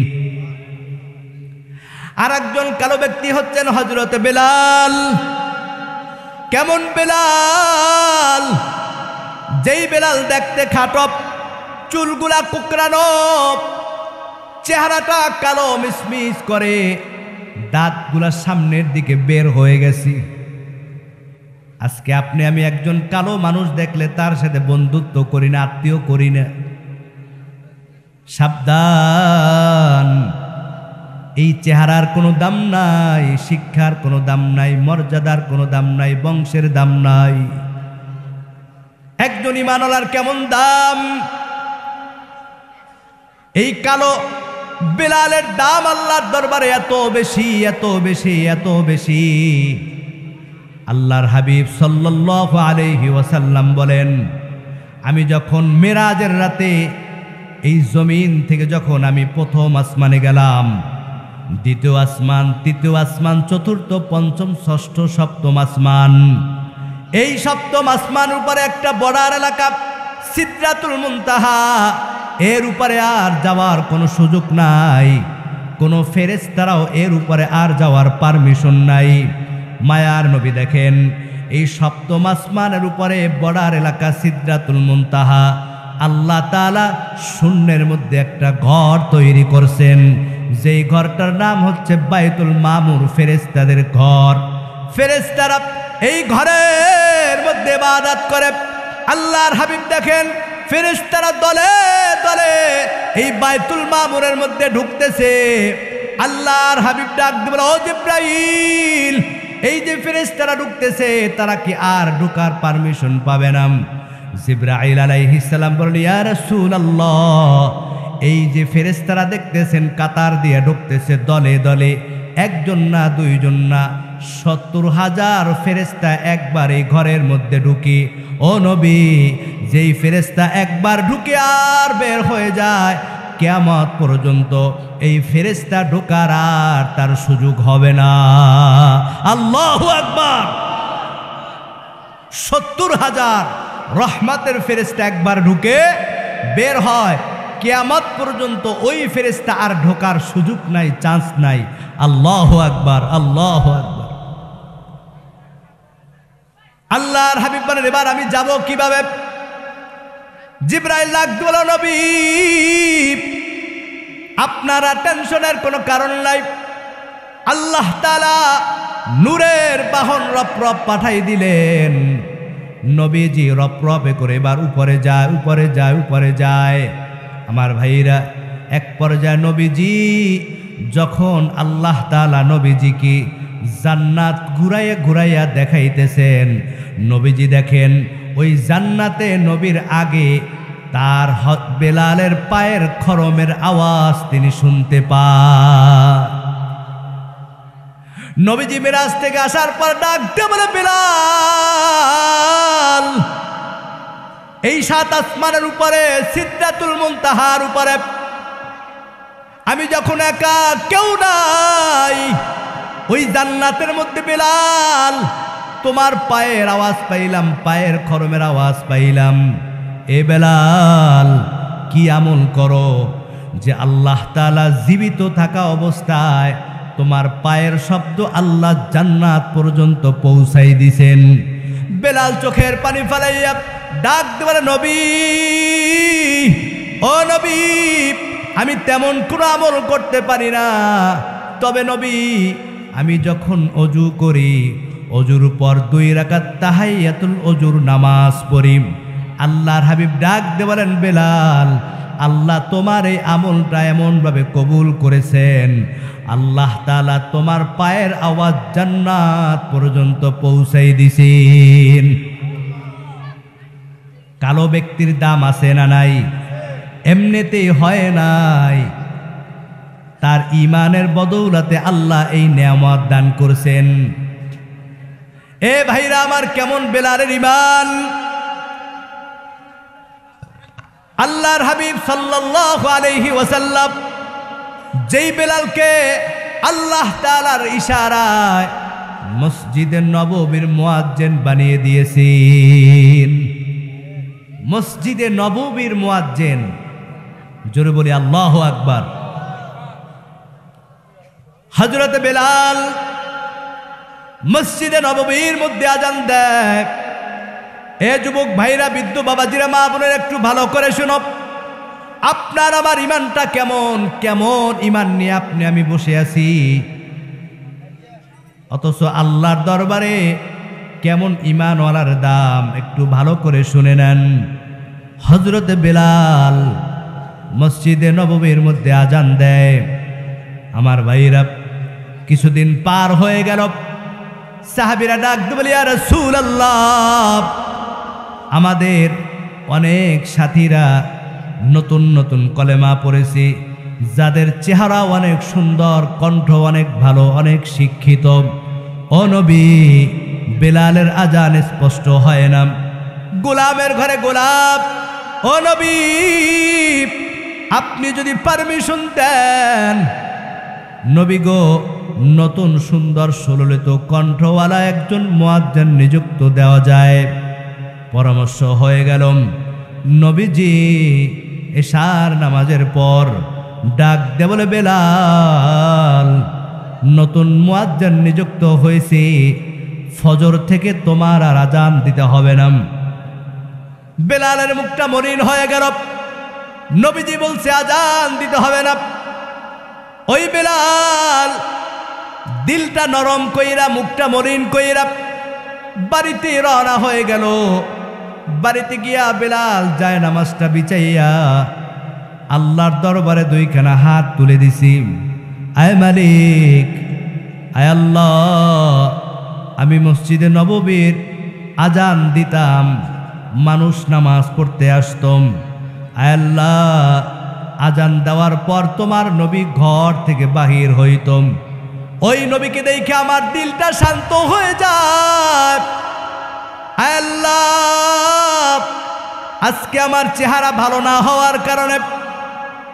আর একজন কালো ব্যক্তি হচ্ছেন হযরত বেলাল। কেমন বেলাল? যেই বেলাল দেখতে খাটো, চুলগুলা কুকরানো, চেহারাটা কালো মিসমিস করে, দাঁতগুলা সামনের দিকে বের হয়ে গেছে। আজকে আপনি আমি একজন কালো মানুষ দেখলে তার সাথে বন্ধুত্ব করি না, আত্মীয় করি না। সাবধান, এই চেহারার কোনো দাম নাই, শিক্ষার কোনো দাম নাই, মর্যাদার কোনো দাম নাই, বংশের দাম নাই। একজন ঈমানওয়ালার কেমন দাম? এই কালো বেলালের দাম আল্লাহর দরবারে এত বেশি, এত বেশি, এত বেশি। আল্লাহর হাবিব সাল্লাল্লাহু আলাইহি ওয়াসাল্লাম বলেন, আমি যখন মেরাজের রাতে এই জমিন থেকে যখন আমি প্রথম আসমানে গেলাম, দ্বিতীয় আসমান, তৃতীয় আসমান, চতুর্থ, পঞ্চম, ষষ্ঠ, সপ্তম আসমান, এই সপ্তম আসমান উপরে একটা বর্ডার এলাকা সিদরাতুল মুনতাহা, এর উপরে আর যাওয়ার কোনো সুযোগ নাই, কোনো ফেরেশতারাও এর উপরে আর যাওয়ার পারমিশন নাই। মায়ার নবী দেখেন, এই সপ্তম আসমানের উপরে বর্ডার এলাকা সিদরাতুল মুনতাহা, আল্লাহ তাআলা শূন্যের মধ্যে একটা ঘর তৈরি করছেন, যেই ঘরটার নাম হচ্ছে বাইতুল মামুর, ফেরেশতাদের ঘর। ফেরেশতারা এই ঘরের মধ্যে ইবাদত করে। আল্লাহর হাবিব দেখেন, ফেরেশতারা দলে দলে এই বাইতুল মামুরের মধ্যে ঢুকতেছে। আল্লাহর হাবিব ডাক দিয়ে বলে, ও জিবরাইল, এই যে ফেরেশতারা ঢুকতেছে তারা কি আর ঢোকার পারমিশন পাবে না? জিবরাইল আলাইহিস সালাম বললেন, ইয়া রাসূলুল্লাহ, এই যে ফেরেশতারা দেখতেছেন কাতার দিয়ে ঢুকতেছে দলে দলে, একজন না, দুইজন না, 70,000 ফেরেশতা একবার এই ঘরের মধ্যে ঢুকি। ও নবী, যেই ফেরেশতা একবার ঢুকে আর বের হয়ে যায়, কিয়ামত পর্যন্ত এই ফেরেশতা ঢোকার আর তার সুযোগ হবে না। আল্লাহু আকবার। 70,000 রহমতের ফেরেশতা একবার ঢুকে বের হয়, কিয়ামত পর্যন্ত ওই ফেরেশতা আর ঢোকার সুযোগ নাই, চান্স নাই। আল্লাহু আকবার, আল্লাহু আকবার। আল্লাহর হাবিব বলেন, এবার আমি যাব কিভাবে? জিবরাইল ডাক দিল, নবী আপনারা টেনশনের কোনো কারণ নাই, আল্লাহ তাআলা নূরের বাহন রপরপ পাঠাই দিলেন। নবীজি রপরপে করে এবার উপরে যায়, উপরে যায়, উপরে যায়। আমার ভাইরা, এক পর্যায়ে নবীজি যখন আল্লাহ তাআলা নবীজিকে জান্নাত ঘুরাইয়া ঘুরাইয়া দেখাইতেছেন, নবীজি দেখেন ওই জান্নাতে নবীর আগে তার বেলালের পায়ের খরমের আওয়াজ তিনি শুনতে পান। নবীজি মিরাজ থেকে আসার পর ডাক দিয়ে বলে, বেলাল, এই 7 আসমানের উপরে সিদরাতুল মুনতাহার উপরে আমি যখন একা, কেউ নাই, ওই জান্নাতের মধ্যে বেলাল তোমার পায়ের আওয়াজ পাইলাম, পায়ের খরমের আওয়াজ পাইলাম। এ বেলাল কি আমল করো যে আল্লাহ তাআলা জীবিত থাকা অবস্থায় তোমার পায়ের শব্দ আল্লাহ জান্নাত পর্যন্ত পৌঁছাই দিছেন। বেলাল চোখের পানি ফেলাইয়া ডাক দেবার, নবী ও নবী, আমি তেমন কোনো আমল করতে পারি না, তবে নবী আমি যখন অজু করি, অজুর পর 2 রাকাত তাহিয়াতুল অজুর নামাজ পড়ি। আল্লাহর হাবিব ডাক দিয়ে বলেন, বেলাল আল্লাহ তোমার এই আমলটা এমনভাবে কবুল করেছেন, আল্লাহ তাআলা তোমার পায়ের আওয়াজ জান্নাত পর্যন্ত পৌঁছাই দিছেন। কালো ব্যক্তির দাম আছে না নাই? এমনিতেই হয় নাই, তার ঈমানের বদৌলতে আল্লাহ এই নেয়ামত দান করেছেন। এ ভাইরা আমার, কেমন বেলালের ঈমান! আল্লাহর হাবিব সাল্লাল্লাহু আলাইহি ওয়াসাল্লাম যেই বেলালকে আল্লাহ তাআলার ইশারায় মসজিদে নববীর মুয়াজ্জিন বানিয়ে দিয়েছেন। মসজিদে নববীর মুয়াজ্জিন, জোরে বলি আল্লাহু আকবার। হযরত বেলাল মসজিদে নববীর মধ্যে আজান দেয়। এ যুবক ভাইরা, বৃদ্ধ বাবাজিরা, মা বোনের, একটু ভালো করে শুনো। আপনার আমার ইমানটা কেমন, কেমন ইমান নিয়ে আপনি আমি বসে আছি, অথচ আল্লাহর দরবারে কেমন ইমানওয়ালার দাম, একটু ভালো করে শুনে নেন। হযরত বেলাল মসজিদে নববীর মধ্যে আজান দেয়। আমার ভাইরা, কিছুদিন পার হয়ে গেল, সাহাবীরা ডাক দিয়ে বলে, ইয়া রাসূলুল্লাহ, আমাদের অনেক সাথীরা নতুন নতুন কলেমা পড়েছে, যাদের চেহারা অনেক সুন্দর, কণ্ঠ অনেক ভালো, অনেক শিক্ষিত। ও নবী, বেলালের আজান স্পষ্ট হয় না, গোলামের ঘরে গোলাপ। ও নবী, আপনি যদি পারমিশন দেন, নবী গো, নতুন সুন্দর সুললিত কণ্ঠওয়ালা একজন মুয়াজ্জিন নিযুক্ত দেওয়া যায়। পরামর্শ হয়ে গেল। নবীজি এশার নামাজের পর ডাক দে বলে, বেলাল, নতুন মুয়াজ্জিন নিযুক্ত হয়েছে, ফজর থেকে তোমার আর আজান দিতে হবে না। বেলালের মুখটা মলিন হয়ে গেল। নবীজি বলছে আজান দিতে হবে না। ওই বেলাল দিলটা নরম কইরা, মুখটা মলিন কইরা বাড়িতে রওনা হয়ে গেল। বাড়িতে গিয়া বেলাল যায় নামাজটা বিছাইয়া আল্লাহর দরবারে 2খানা হাত তুলে দিছি। আয় মালিক, আয় আল্লাহ, আমি মসজিদে নববীর আজান দিতাম, মানুষ নামাজ পড়তে আসতম। আয় আল্লাহ, আজান দেওয়ার পর তোমার নবী ঘর থেকে বাহির হইতম, ওই নবীকে দেখে আমার দিলটা শান্ত হয়ে যায়। আয় আল্লাহ, আজকে আমার চেহারা ভালো না হওয়ার কারণে,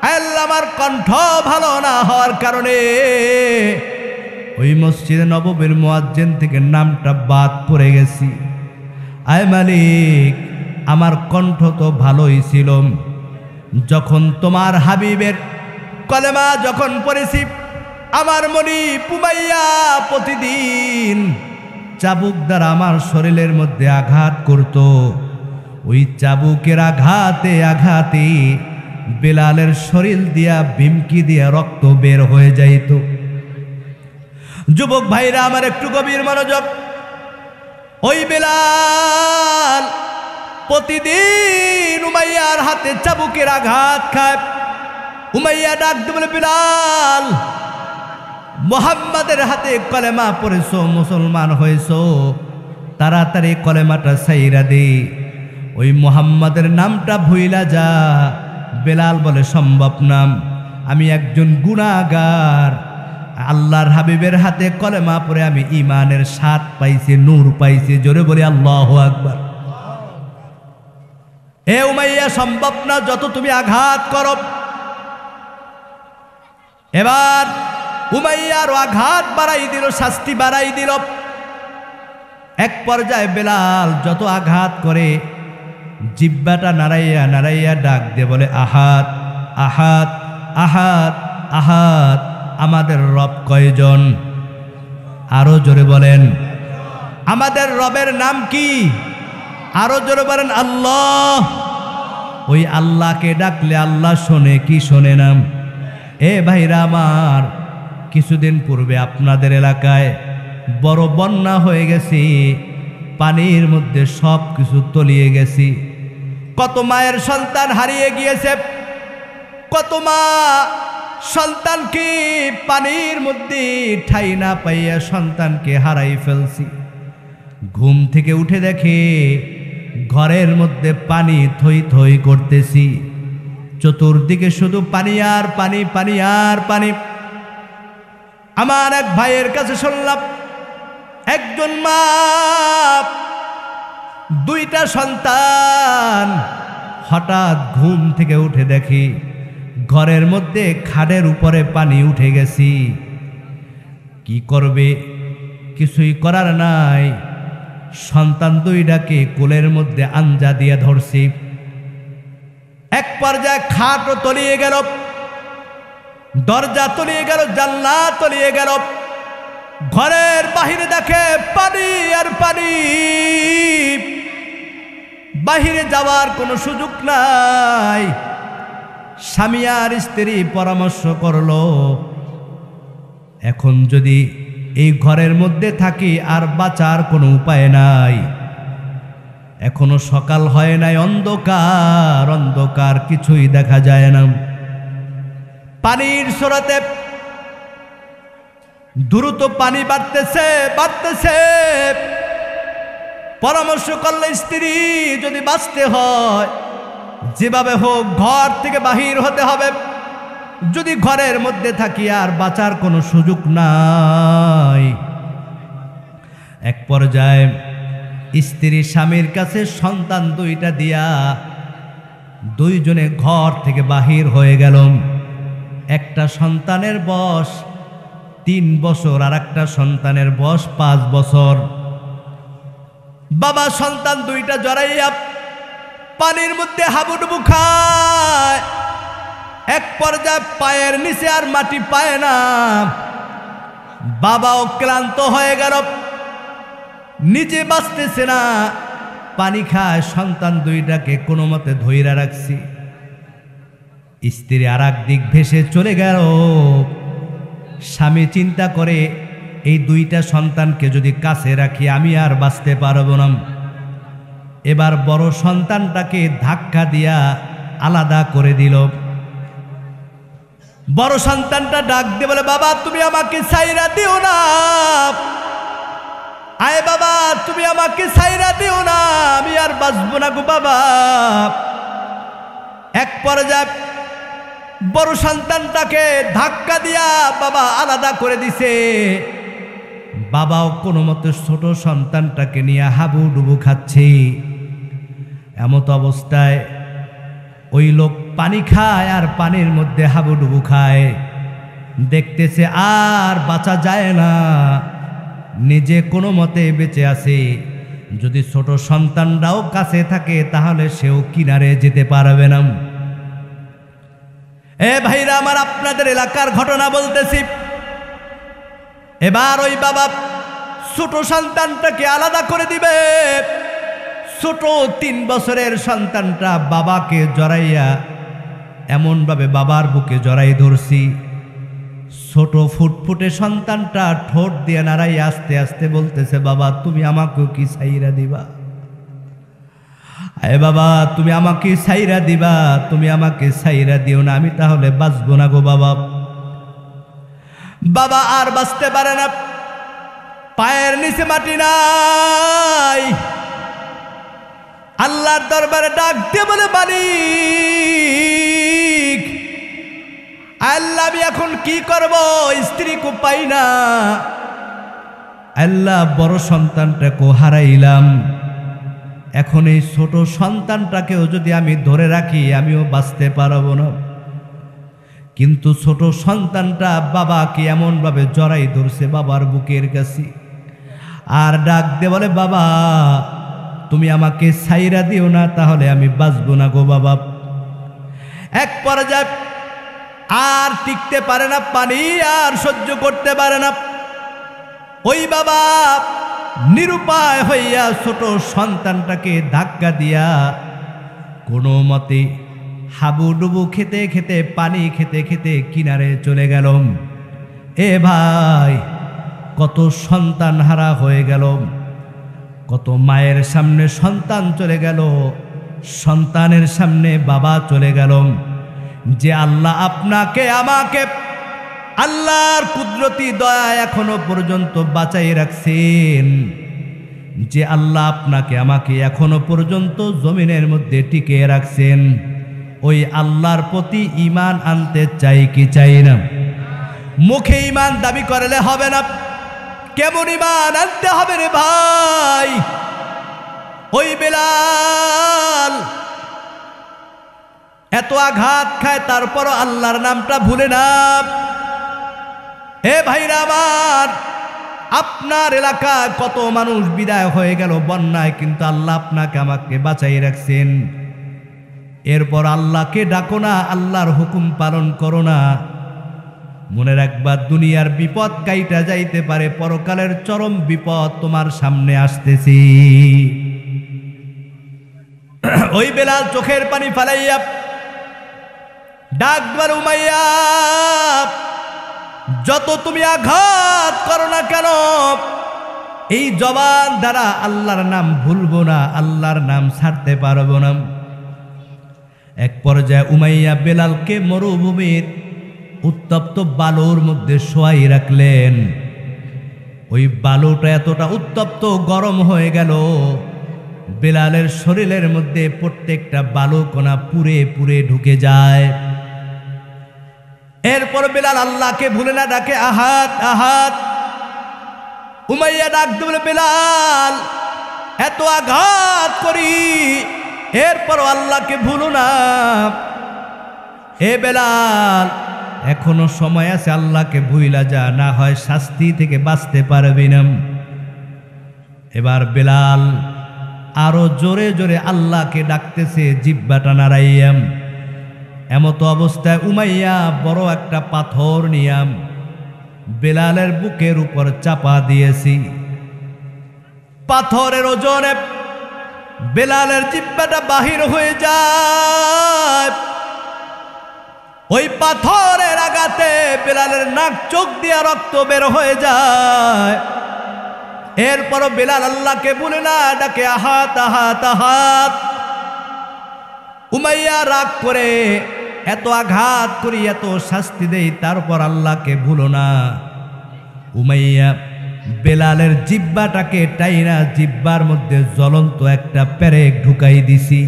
আয় আল্লাহ, আমার কণ্ঠ ভালো না হওয়ার কারণে ওই মসজিদে নববীর মুয়াজ্জিন থেকে নামটা বাদ পড়ে গেছি। আয় মালিক, আমার কণ্ঠ তো ভালোই ছিল, যখন তোমার হাবিবের কলেমা যখন পড়েছি, আমার মনি পুমাইয়া প্রতিদিন চাবুক দ্বারা আমার শরীরের মধ্যে আঘাত করত। ওই চাবুকের আঘাতে আঘাতে বেলালের শরীর দিয়া ভিমকি দিয়া রক্ত বের হয়ে যাইত। যুবক ভাইরা আমার, একটু গভীর মনোযোগ। ওই বেলাল প্রতিদিন উমাইয়ার হাতে চাবুকের আঘাত খায়। উমাইয়া ডাক দিয়ে বলে, বেলাল, মুহাম্মাদের হাতে কলেমা পড়েছো, মুসলমান হয়েছো, তাড়াতাড়ি কলেমাটা ছাইরা দে, ওই মুহাম্মাদের নামটা ভুইলা যা। বেলাল বলে, সম্ভব না, আমি একজন গুনাহগার, আল্লাহর হাবিবের হাতে কলেমা পড়ে আমি ঈমানের স্বাদ পাইছি, নূর পাইছি। জোরে বলি আল্লাহু আকবার। এ উমাইয়া, সম্ভব না, যত তুমি আঘাত করো। এবার উমাইয়ার আঘাত বাড়াই দিল, শাস্তি বাড়াই দিল। এক পর্যায়ে বেলাল যত আঘাত করে জিহ্বাটা নাড়াইয়া নাড়াইয়া ডাক দিয়ে বলে, আহাদ আহাদ আহাদ আহাদ। আমাদের রব কয়জন? আরো জোরে বলেন। আমাদের রবের নাম কি? আরো জোরে বলেন আল্লাহ। ওই আল্লাহকে ডাকলে আল্লাহ শোনে কি শোনে না? এ ভাইরা আমার, কিছুদিন পূর্বে আপনাদের এলাকায় বড় বন্যা হয়ে গেছে, পানির মধ্যে সব কিছু তলিয়ে গেছি। কত মায়ের সন্তান হারিয়ে গিয়েছে, কত মা সন্তানকে পানির মধ্যে ঠাই না পাইয়া সন্তানকে হারাই ফেলছি। ঘুম থেকে উঠে দেখে ঘরের মধ্যে পানি থই থই করতেছি, চতুর্দিকে শুধু পানি আর পানি, পানি আর পানি। আমার এক ভাইয়ের কাছে শুনলাম, একজন মা দুইটা সন্তান, হঠাৎ ঘুম থেকে উঠে দেখি ঘরের মধ্যে খাটের উপরে পানি উঠে গেছি। কি করবে? কিছুই করার নাই। সন্তান দুইটাকে কোলের মধ্যে আঞ্জা দিয়ে ধরছি। এক পর্যায়ে খাটও তলিয়ে গেল, দরজা তলিয়ে গেল, জানলা তলিয়ে গেল। ঘরের বাহিরে দেখে পানি আর পানি, বাহিরে যাওয়ার কোনো সুযোগ নাই। স্বামী আর স্ত্রী পরামর্শ করলো, এখন যদি এই ঘরের মধ্যে থাকি আর বাঁচার কোনো উপায় নাই। এখনো সকাল হয় নাই, অন্ধকার অন্ধকার, কিছুই দেখা যায় না। পানির স্রোতে দ্রুত পানি বাড়তেছে বাড়তেছে। পরামর্শ করলে স্ত্রী, যদি বাঁচতে হয় যেভাবে হোক ঘর থেকে বাহির হতে হবে। যদি ঘরের মধ্যে থাকি আর বাঁচার কোনো সুযোগ নাই। এক পর্যায়ে স্ত্রী স্বামীর কাছে সন্তান দুইটা দিয়া দুইজনে ঘর থেকে বাহির হয়ে গেল। একটা সন্তানের বয়স 3 বছর আর একটা সন্তানের বয়স 5 বছর। বাবা সন্তান দুইটা জড়াইয়া পানির মধ্যে হাবুডুবু খায়। এক পর্যায়ে পায়ের নিচে আর মাটি পায় না। বাবাও ক্লান্ত হয়ে গেল, নিজে বাঁচতেছে না, পানি খায়। সন্তান দুইটাকে কোনো মতে ধইরা রাখছি। স্ত্রী আর এক দিক ভেসে চলে গেল। স্বামী চিন্তা করে, এই দুইটা সন্তানকে যদি কাছে রাখি আমি আর বাঁচতে পারব না। এবার বড় সন্তানটাকে ধাক্কা দিয়া আলাদা করে দিল। বড় সন্তানটা ডাক দিয়ে বলে, বাবা তুমি আমাকে ছাইরা দিও না, আয় বাবা তুমি আমাকে ছাইরা দিও না, আমি আর বাঁচবো না গো বাবা। এক পর্যায়ে বড় সন্তানটাকে ধাক্কা দিয়া বাবা আলাদা করে দিছে। বাবাও কোনো মতে ছোট সন্তানটাকে নিয়ে হাবুডুবু খাচ্ছে। এমত অবস্থায় ওই লোক পানি খায় আর পানির মধ্যে হাবুডুবু খায়। দেখতেছে আর বাঁচা যায় না, নিজে কোনো মতে বেঁচে আছে। যদি ছোট সন্তানরাও কাছে থাকে তাহলে সেও কিনারে যেতে পারবে না। এ ভাইরা আমার, আপনাদের এলাকার ঘটনা বলতেছি। এবার ওই বাবা ছোট সন্তানটাকে আলাদা করে দিবে। ছোট 3 বছরের সন্তানটা বাবাকে জড়াইয়া এমনভাবে বাবার বুকে জড়াই ধরছি। ছোট ফুটফুটে সন্তানটা ঠোঁট দিয়ে নাড়াই আস্তে আস্তে বলতেছে, বাবা তুমি আমাকেও কি ছাইরা দিবা? আরে বাবা তুমি আমাকে ছাইরা দিবা, তুমি আমাকে ছাইরা দিও না, আমি তাহলে বাঁচবো না গো বাবা। বাবা আর বাঁচতে পারে না, পায়ের নিচে মাটি নাই। আল্লাহর দরবারে ডাক দিয়ে বলে, মালিক আল্লাহ আমি এখন কি করব? স্ত্রী কো পাই না, আল্লাহ বড় সন্তানটাকে হারাইলাম। এখন এই ছোট সন্তানটাকেও যদি আমি ধরে রাখি আমিও বাঁচতে পারবো না। কিন্তু ছোট সন্তানটা বাবাকে এমনভাবে জড়াই ধরছে বাবার বুকের কাছে, আর ডাক দে বলে, বাবা তুমি আমাকে ছাইরা দিও না, তাহলে আমি বাঁচবো না গো বাবা। এক পর্যায়ে আর টিকতে পারে না, পানি আর সহ্য করতে পারে না। ওই বাবা নিরুপায় হইয়া ছোট সন্তানটাকে ধাক্কা দিয়া কোনো মতে হাবুডুবু খেতে খেতে, পানি খেতে খেতে কিনারে চলে গেল। এ ভাই, কত সন্তান হারা হয়ে গেল, কত মায়ের সামনে সন্তান চলে গেল, সন্তানের সামনে বাবা চলে গেল। যে আল্লাহ আপনাকে আমাকে আল্লাহর কুদরতি দয়া এখনো পর্যন্ত বাঁচাই রাখছেন, যে আল্লাহ আপনাকে আমাকে এখনো পর্যন্ত জমিনের মধ্যে টিকে রাখছেন, ওই আল্লাহর প্রতি ঈমান আনতে চাই কি চাই না? মুখে ঈমান দাবি করলে হবে না, কেমন ঈমান আনতে হবে রে ভাই? ওই বেলাল এত আঘাত খায়, তারপরও আল্লাহর নামটা ভুলে না। হে ভাইরা আমার, আপনার এলাকায় কত মানুষ বিদায় হয়ে গেল বন্যায়, কিন্তু আল্লাহ আপনাকে আমাকে বাঁচাই রাখছেন। এরপর আল্লাহকে ডাকো না, আল্লাহর হুকুম পালন করো না। মনে রাখবা, দুনিয়ার বিপদ কাইটা যাইতে পারে, পরকালের চরম বিপদ তোমার সামনে আসতেছি। ওই বেলাল চোখের পানি ফালাইয়া ডাক দিল, উমাইয়া যত তুমি আঘাত করো না কেন, এই জবান দ্বারা আল্লাহর নাম ভুলবো না, আল্লাহর নাম ছাড়তে পারবো না। এক পর্যায়ে উমাইয়া বেলালকে মরুভূমির উত্তপ্ত বালুর মধ্যে শোয়াই রাখলেন। ওই বালুটা এতটা উত্তপ্ত গরম হয়ে গেল, বেলালের শরীরের মধ্যে প্রত্যেকটা বালু কণা পুড়ে পুড়ে ঢুকে যায়। এরপর বেলাল আল্লাহকে ভুলে না, ডাকে আহাত আহাত। উমাইয়া ডাক দিল, বেলাল এত আঘাত করি, এরপর আল্লাহকে ভুলো না। এ বেলাল, এখনো সময় আছে, আল্লাহকে ভুইলা যা, না হয় শাস্তি থেকে বাঁচতে পারবি না। এবার বেলাল আরো জোরে জোরে আল্লাহকে ডাকতেছে, জিহ্বাটা নাড়াইয়াম। এমতো অবস্থায় উমাইয়া বড় একটা পাথর নিয়াম বেলালের বুকের উপর চাপা দিয়েছি। পাথরের ওজনে বেলালের জিহ্বাটা বাহির হয়ে যায়। ওই পাথরের আঘাতে বেলালের নাক চোখ দিয়ে রক্ত বের হয়ে যায়। এরপরও বেলাল আল্লাহকে ভুলে না, ডাকে আহাত আহাত আহাত। উমাইয়া রাগ করে, এত আঘাত করি, এত শাস্তি দেই, তারপর আল্লাহকে ভুলো না। উমাইয়া বেলালের জিহ্বাটাকে টাইনা জিহ্বার মধ্যে জ্বলন্ত একটা পেরেক ঢুকাই দিছি।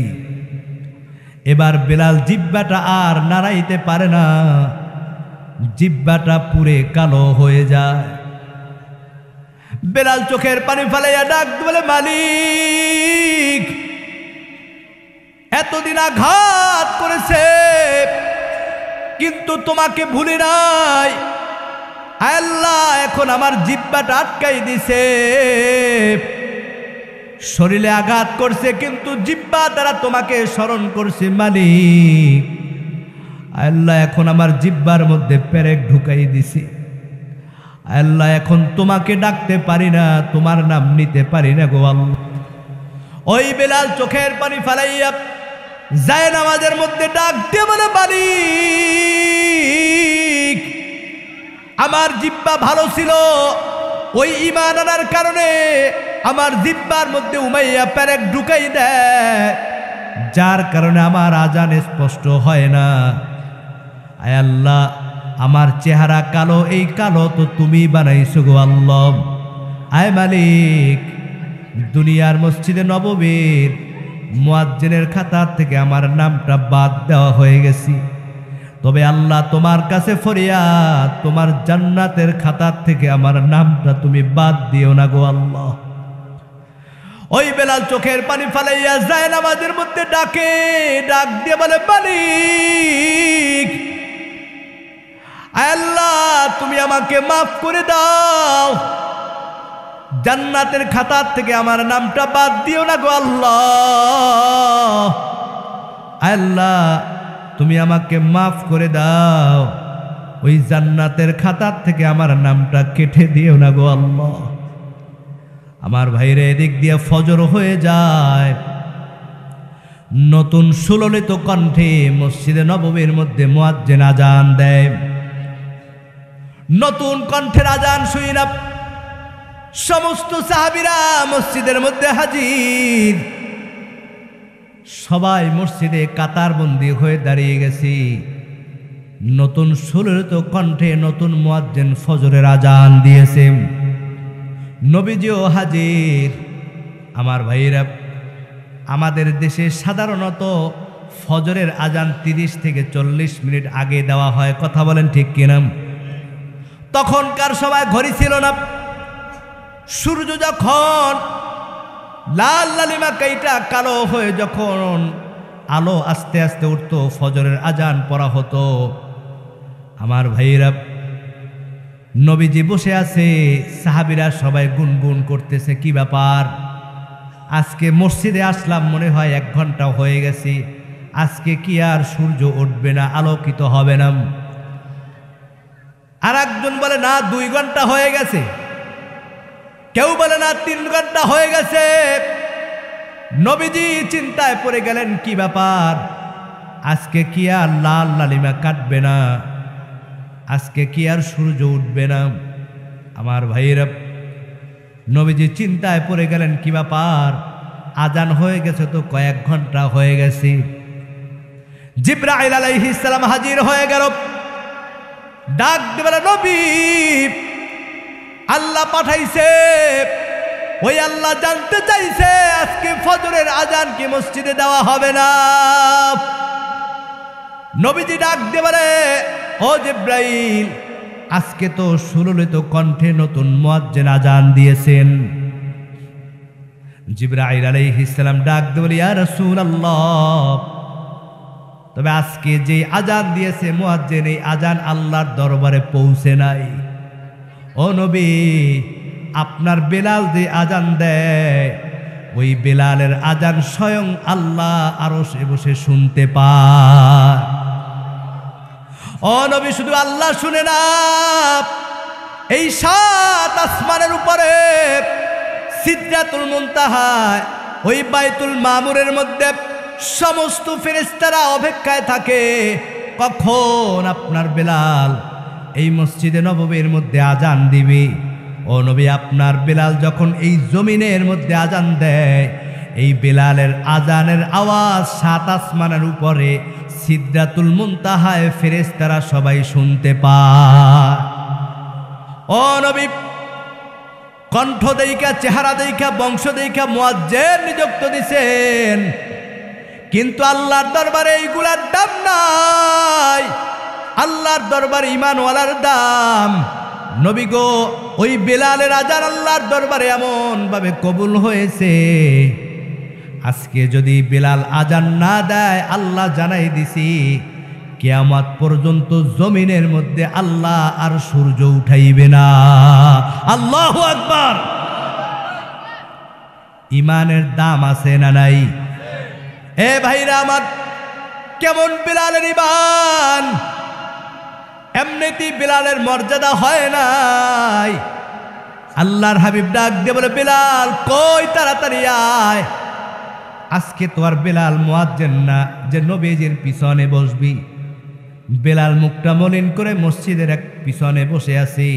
এবার বেলাল জিহ্বাটা আর নাড়াইতে পারে না, জিহ্বাটা পুরে কালো হয়ে যায়। বেলাল চোখের পানি ফেলাইয়া ডাক বলে, মালিক এতদিন আঘাত করেছে, কিন্তু তোমাকে ভুলি নাই। আল্লাহ এখন আমার জিহ্বাটা আটকাই দিছে। শরীরে আঘাত করছে, কিন্তু জিহ্বা দ্বারা তোমাকে স্মরণ করছে। মালিক আল্লাহ এখন আমার জিহ্বার মধ্যে পেরেক ঢুকাই দিছি। আল্লাহ এখন তোমাকে ডাকতে পারি না, তোমার নাম নিতে পারি না গো আল্লাহ। ওই বেলাল চোখের পানি ফালাইয়া যায় নামাজের মধ্যে ডাক দিয়ে বলে, মালিক আমার জিহ্বা ভালো ছিল, ওই ঈমান আনার কারণে আমার জিহ্বার মধ্যে উমাইয়া পেরেক ঢুকাই দেয়, যার কারণে আমার আজান স্পষ্ট হয় না। আয় আল্লাহ, আমার চেহারা কালো, এই কালো তো তুমি বানাইছো গো আল্লাহ। আয় মালিক, দুনিয়ার মসজিদে নববীর মুয়াজ্জিনের খাতার থেকে আমার নামটা বাদ দেওয়া হয়ে গেছি, তবে আল্লাহ তোমার কাছে ফরিয়াদ, তোমার জান্নাতের খাতার থেকে আমার নামটা তুমি বাদ দিও না গো আল্লাহ। ওই বেলাল চোখের পানি ফালাইয়া যায় নামাজের মধ্যে ডাকে, ডাক দিয়ে বলে, মালিক আয় আল্লাহ তুমি আমাকে মাফ করে দাও, জান্নাতের খাতার থেকে আমার নামটা বাদ দিও না গো আল্লাহ। আয় আল্লাহ তুমি আমাকে মাফ করে দাও, ওই জান্নাতের খাতার থেকে আমার নামটা কেটে দিও না গো আল্লাহ। আমার ভাইরে এদিক দিয়ে ফজর হয়ে যায়, নতুন সুললিত কণ্ঠে মসজিদে নববীর মধ্যে মুয়াজ্জিন আজান দেয়। নতুন কণ্ঠের আজান শুই না, সমস্ত সাহাবীরা মসজিদের মধ্যে হাজির। সবাই মসজিদে কাতারবন্দি হয়ে দাঁড়িয়ে গেছি। নতুন সুললিত কণ্ঠে নতুন মুয়াজ্জিন ফজরের আজান দিয়েছে, নবীজিও হাজির। আমার ভাইরা, আমাদের দেশে সাধারণত ফজরের আজান 30 থেকে 40 মিনিট আগে দেওয়া হয়, কথা বলেন ঠিক কিনা? তখনকার সময় ঘড়ি ছিল না। সূর্য যখন লাল লালিমা কাইটা কালো হয়ে যখন আলো আস্তে আস্তে উঠতো, ফজরের আজান পড়া হতো। আমার ভাইরা, নবীজি বসে আছে, সাহাবীরা সবাই গুনগুন করতেছে, কি ব্যাপার? আজকে মসজিদে আসলাম মনে হয় 1 ঘন্টা হয়ে গেছে, আজকে কি আর সূর্য উঠবে না, আলোকিত হবে না? আর একজন বলে না 2 ঘন্টা হয়ে গেছে, কেউ বলে না 3 ঘন্টা হয়ে গেছে। নবীজি চিন্তায় পড়ে গেলেন, কি ব্যাপার? আজকে কি আর লাল লালিমা কাটবে না? আজকে কি আর সূর্য উঠবে না? আমার ভাইরা, নবীজি চিন্তায় পড়ে গেলেন, কি ব্যাপার? আজান হয়ে গেছে তো, কয়েক ঘন্টা হয়ে গেছে। জিবরাইল আলাইহিস সালাম হাজির হয়ে গেল, ডাক দিয়ে নবী, আল্লাহ পাঠাইছে, ওই আল্লাহ জানতে চাইছে আজকে ফজরের আজান কি মসজিদে দেওয়া হবে না? নবীজি ডাক দিয়ে বলে, ও জিবরাইল, আজকে তো সুললিত কণ্ঠে নতুন মুয়াজ্জিন আজান দিয়েছেন। জিবরাইল আলাইহিস সালাম ডাক দিয়ে বলে, ইয়া রাসূলুল্লাহ, তবে আজকে যে আজান দিয়েছে মুয়াজ্জিন, এই আজান আল্লাহর দরবারে পৌঁছে নাই। ও নবী, আপনার বেলাল যে আজান দেয়, ওই বেলালের আজান স্বয়ং আল্লাহ আরশে বসে শুনতে পায়। ও নবী, শুধু আল্লাহ শুনে না, এই 7 আসমানের উপরে সিদরাতুল মুনতাহায়, ওই বাইতুল মামুরের মধ্যে সমস্ত ফেরেশতারা অপেক্ষায় থাকে, কখন আপনার বেলাল এই মসজিদে নববীর মধ্যে আজান দিবে। ও নবী, আপনার বেলাল যখন এই জমিনের মধ্যে আজান দেয়, এই বেলালের আজানের আওয়াজ 7 আসমানের উপরে সিদরাতুল মুনতাহায় ফেরেশতারা সবাই শুনতে পায়। ও নবী, কণ্ঠ দেইখা, চেহারা দেইখা, বংশ দেইখা মুয়াজ্জিন নিযুক্ত দিছেন, কিন্তু আল্লাহর দরবারে এইগুলার দাম নাই। আল্লাহর দরবারে ঈমানওয়ালার দাম। নবী গো, ওই বেলালের আজান আল্লাহর দরবারে এমন ভাবে কবুল হয়েছে, আজকে যদি বেলাল আজান না দেয়, আল্লাহ জানাই দিছি কিয়ামত পর্যন্ত জমিনের মধ্যে আল্লাহ আর সূর্য উঠাইবে না। আল্লাহু আকবার। ঈমানের দাম আছে না নাই? এ ভাইরা আমার, কেমন বেলালের ঈমান! এমনিতেই বেলালের মর্যাদা হয় নাই। আল্লাহর হাবিব ডাক দিয়ে বলে, বেলাল কই, তাড়াতাড়ি আয়। আজকে তো আর বেলাল মুয়াজ্জিন না যে নবীজির পিছনে বসবি। বেলাল মুখটা মলিন করে মসজিদের এক পিছনে বসে আছে।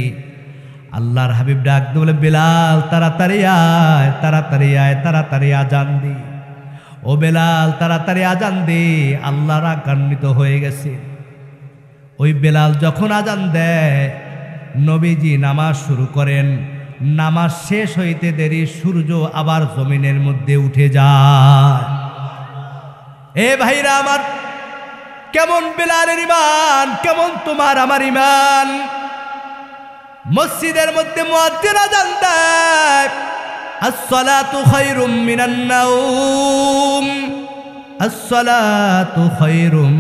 আল্লাহর হাবিব ডাক দিয়ে বলে, বেলাল তাড়াতাড়ি আয়, তাড়াতাড়ি আয়, তাড়াতাড়ি আজান দি। ও বেলাল তাড়াতাড়ি আজান দে, আল্লাহ রাগান্বিত হয়ে গেছে। ওই বেলাল যখন আজান দেয়, নবীজি নামাজ শুরু করেন। নামাজ শেষ হইতে দেরি, সূর্য আবার জমিনের মধ্যে উঠে যায়। এ ভাইরা আমার, কেমন বেলালের ঈমান, কেমন তোমার আমার ঈমান! মসজিদের মধ্যে মুয়াজ্জিন আজান দেয়, আসসালাতু খায়রুম মিনান নাওম, আসসালাতু খায়রুম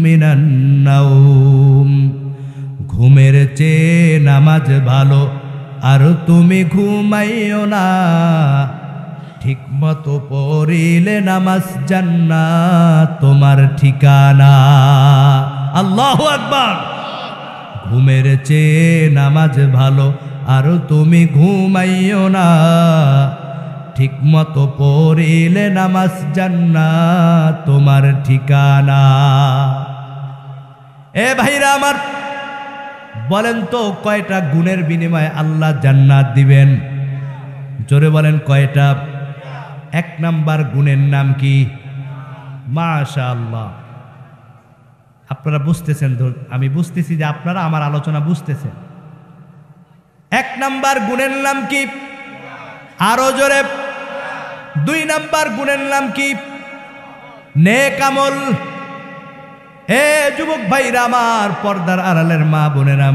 মিনান নাওম। ঘুমের চেয়ে নামাজ ভালো, আর তুমি ঘুমাইও না। ঠিক মতো পড়িলে নামাজ জান্নাত তোমার ঠিকানা। আল্লাহু আকবার। ঘুমের চেয়ে নামাজ ভালো, আর তুমি ঘুমাইও না। ঠিক মতো পড়িলে নামাজ জান্নাত তোমার ঠিকানা। এ ভাইরা আমার, বলেন তো কয়টা গুণের বিনিময়ে আল্লাহ জান্নাত দিবেন? জোরে বলেন কয়টা? 1 নাম্বার গুণের নাম কি? মাশাআল্লাহ। আপনারা বুঝতেছেন তো? আমি বুঝতেছি যে আপনারা আমার আলোচনা বুঝতেছেন। 1 নাম্বার গুণের নাম কি? আরো জোরে। 2 নাম্বার গুণের নাম কি? নেক আমল। এ যুবক ভাইরা আমার, পর্দার আড়ালের মা বোনেরা,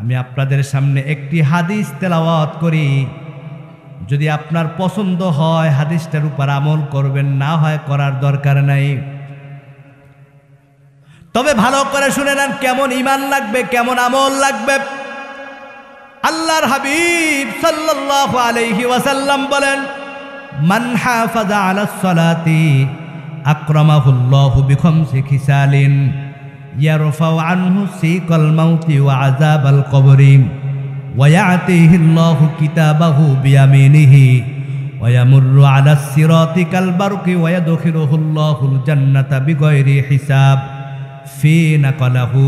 আমি আপনাদের সামনে একটি হাদিস তেলাওয়াত করি। যদি আপনার পছন্দ হয় হাদিসটার উপর আমল করবেন, না হয় করার দরকার নাই। তবে ভালো করে শুনে নেন, কেমন ঈমান লাগবে, কেমন আমল লাগবে। আল্লাহর হাবিব সাল্লাল্লাহু আলাইহি ওয়াসাল্লাম বলেন, মান হাফাযা আলাস সালাতি আকরামাহুল্লাহু বিখামসি খিসালিন ইয়ারফাউ আনহু সিকাল মাউতি ওয়া আযাবাল কবরি ওয়া ইয়াতিহিল্লাহু কিতাবাহু বিয়ামিনিহি ওয়া ইয়ামুররু আলাস সিরাতি কাল বারকি ওয়া ইয়াদখিলুহুল্লাহুল জান্নাতা বিগাইরি হিসাব ফি নাকালাহু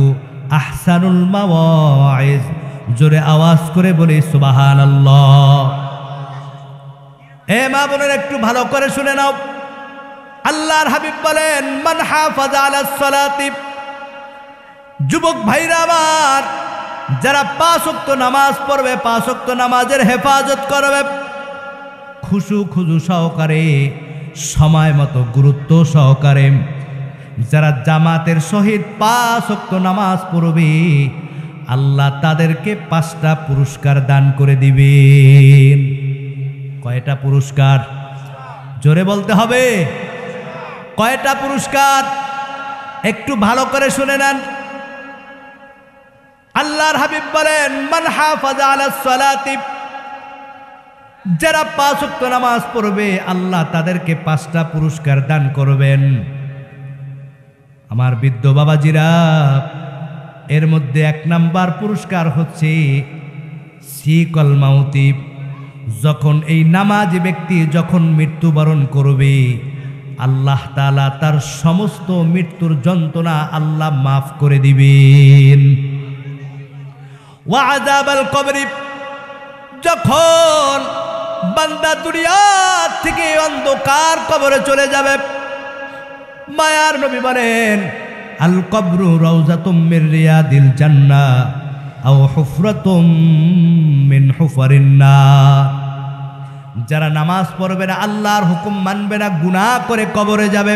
আহসানুল মাওয়াইজ। জোরে আওয়াজ করে বলি সুবহানাল্লাহ। এ মা বোনেরা, একটু ভালো করে শুনে নাও। আল্লাহর হাবিব বলেন, মান হাফাযা আলাস সালাতি, যুবক ভাইরা আমার, যারা 5 ওয়াক্ত নামাজ পড়বে, 5 ওয়াক্ত নামাজের হেফাজত করবে, খুশু সহকারে, সময় মতো, গুরুত্ব সহকারে, যারা জামাতের সহিত 5 ওয়াক্ত নামাজ পড়বে, আল্লাহ তাদেরকে 5টা পুরস্কার দান করে দিবেন। কয়টা পুরস্কার? জোরে বলতে হবে। কয়টা পুরস্কার? একটু ভালো করে শুনে নেন। আল্লাহর হাবিব বলেন, মান হাফাযা আলাস সালাতি, যারা 5 ওয়াক্ত নামাজ পড়বে, আল্লাহ তাদেরকে 5টা পুরস্কার দান করবেন। আমার বৃদ্ধ বাবাজিরা, এর মধ্যে 1 নাম্বার পুরস্কার হচ্ছে সিকাল মাউতি। যখন এই নামাজি ব্যক্তি যখন মৃত্যুবরণ করবে, আল্লাহ তাআলা তার সমস্ত মৃত্যুর যন্ত্রণা আল্লাহ মাফ করে দিবেন। ওয়া আযাবাল কবরি, যখন বান্দা দুনিয়া থেকে অন্ধকার কবরে চলে যাবে, মায়ার নবী বলেন, আল কবরু রাউযাতুম মির রিয়াদিল জান্নাহ আও হুফরাতুম মিন হুফারিন নার। যারা নামাজ পড়বে না, আল্লাহর হুকুম মানবে না, গুনাহ করে কবরে যাবে।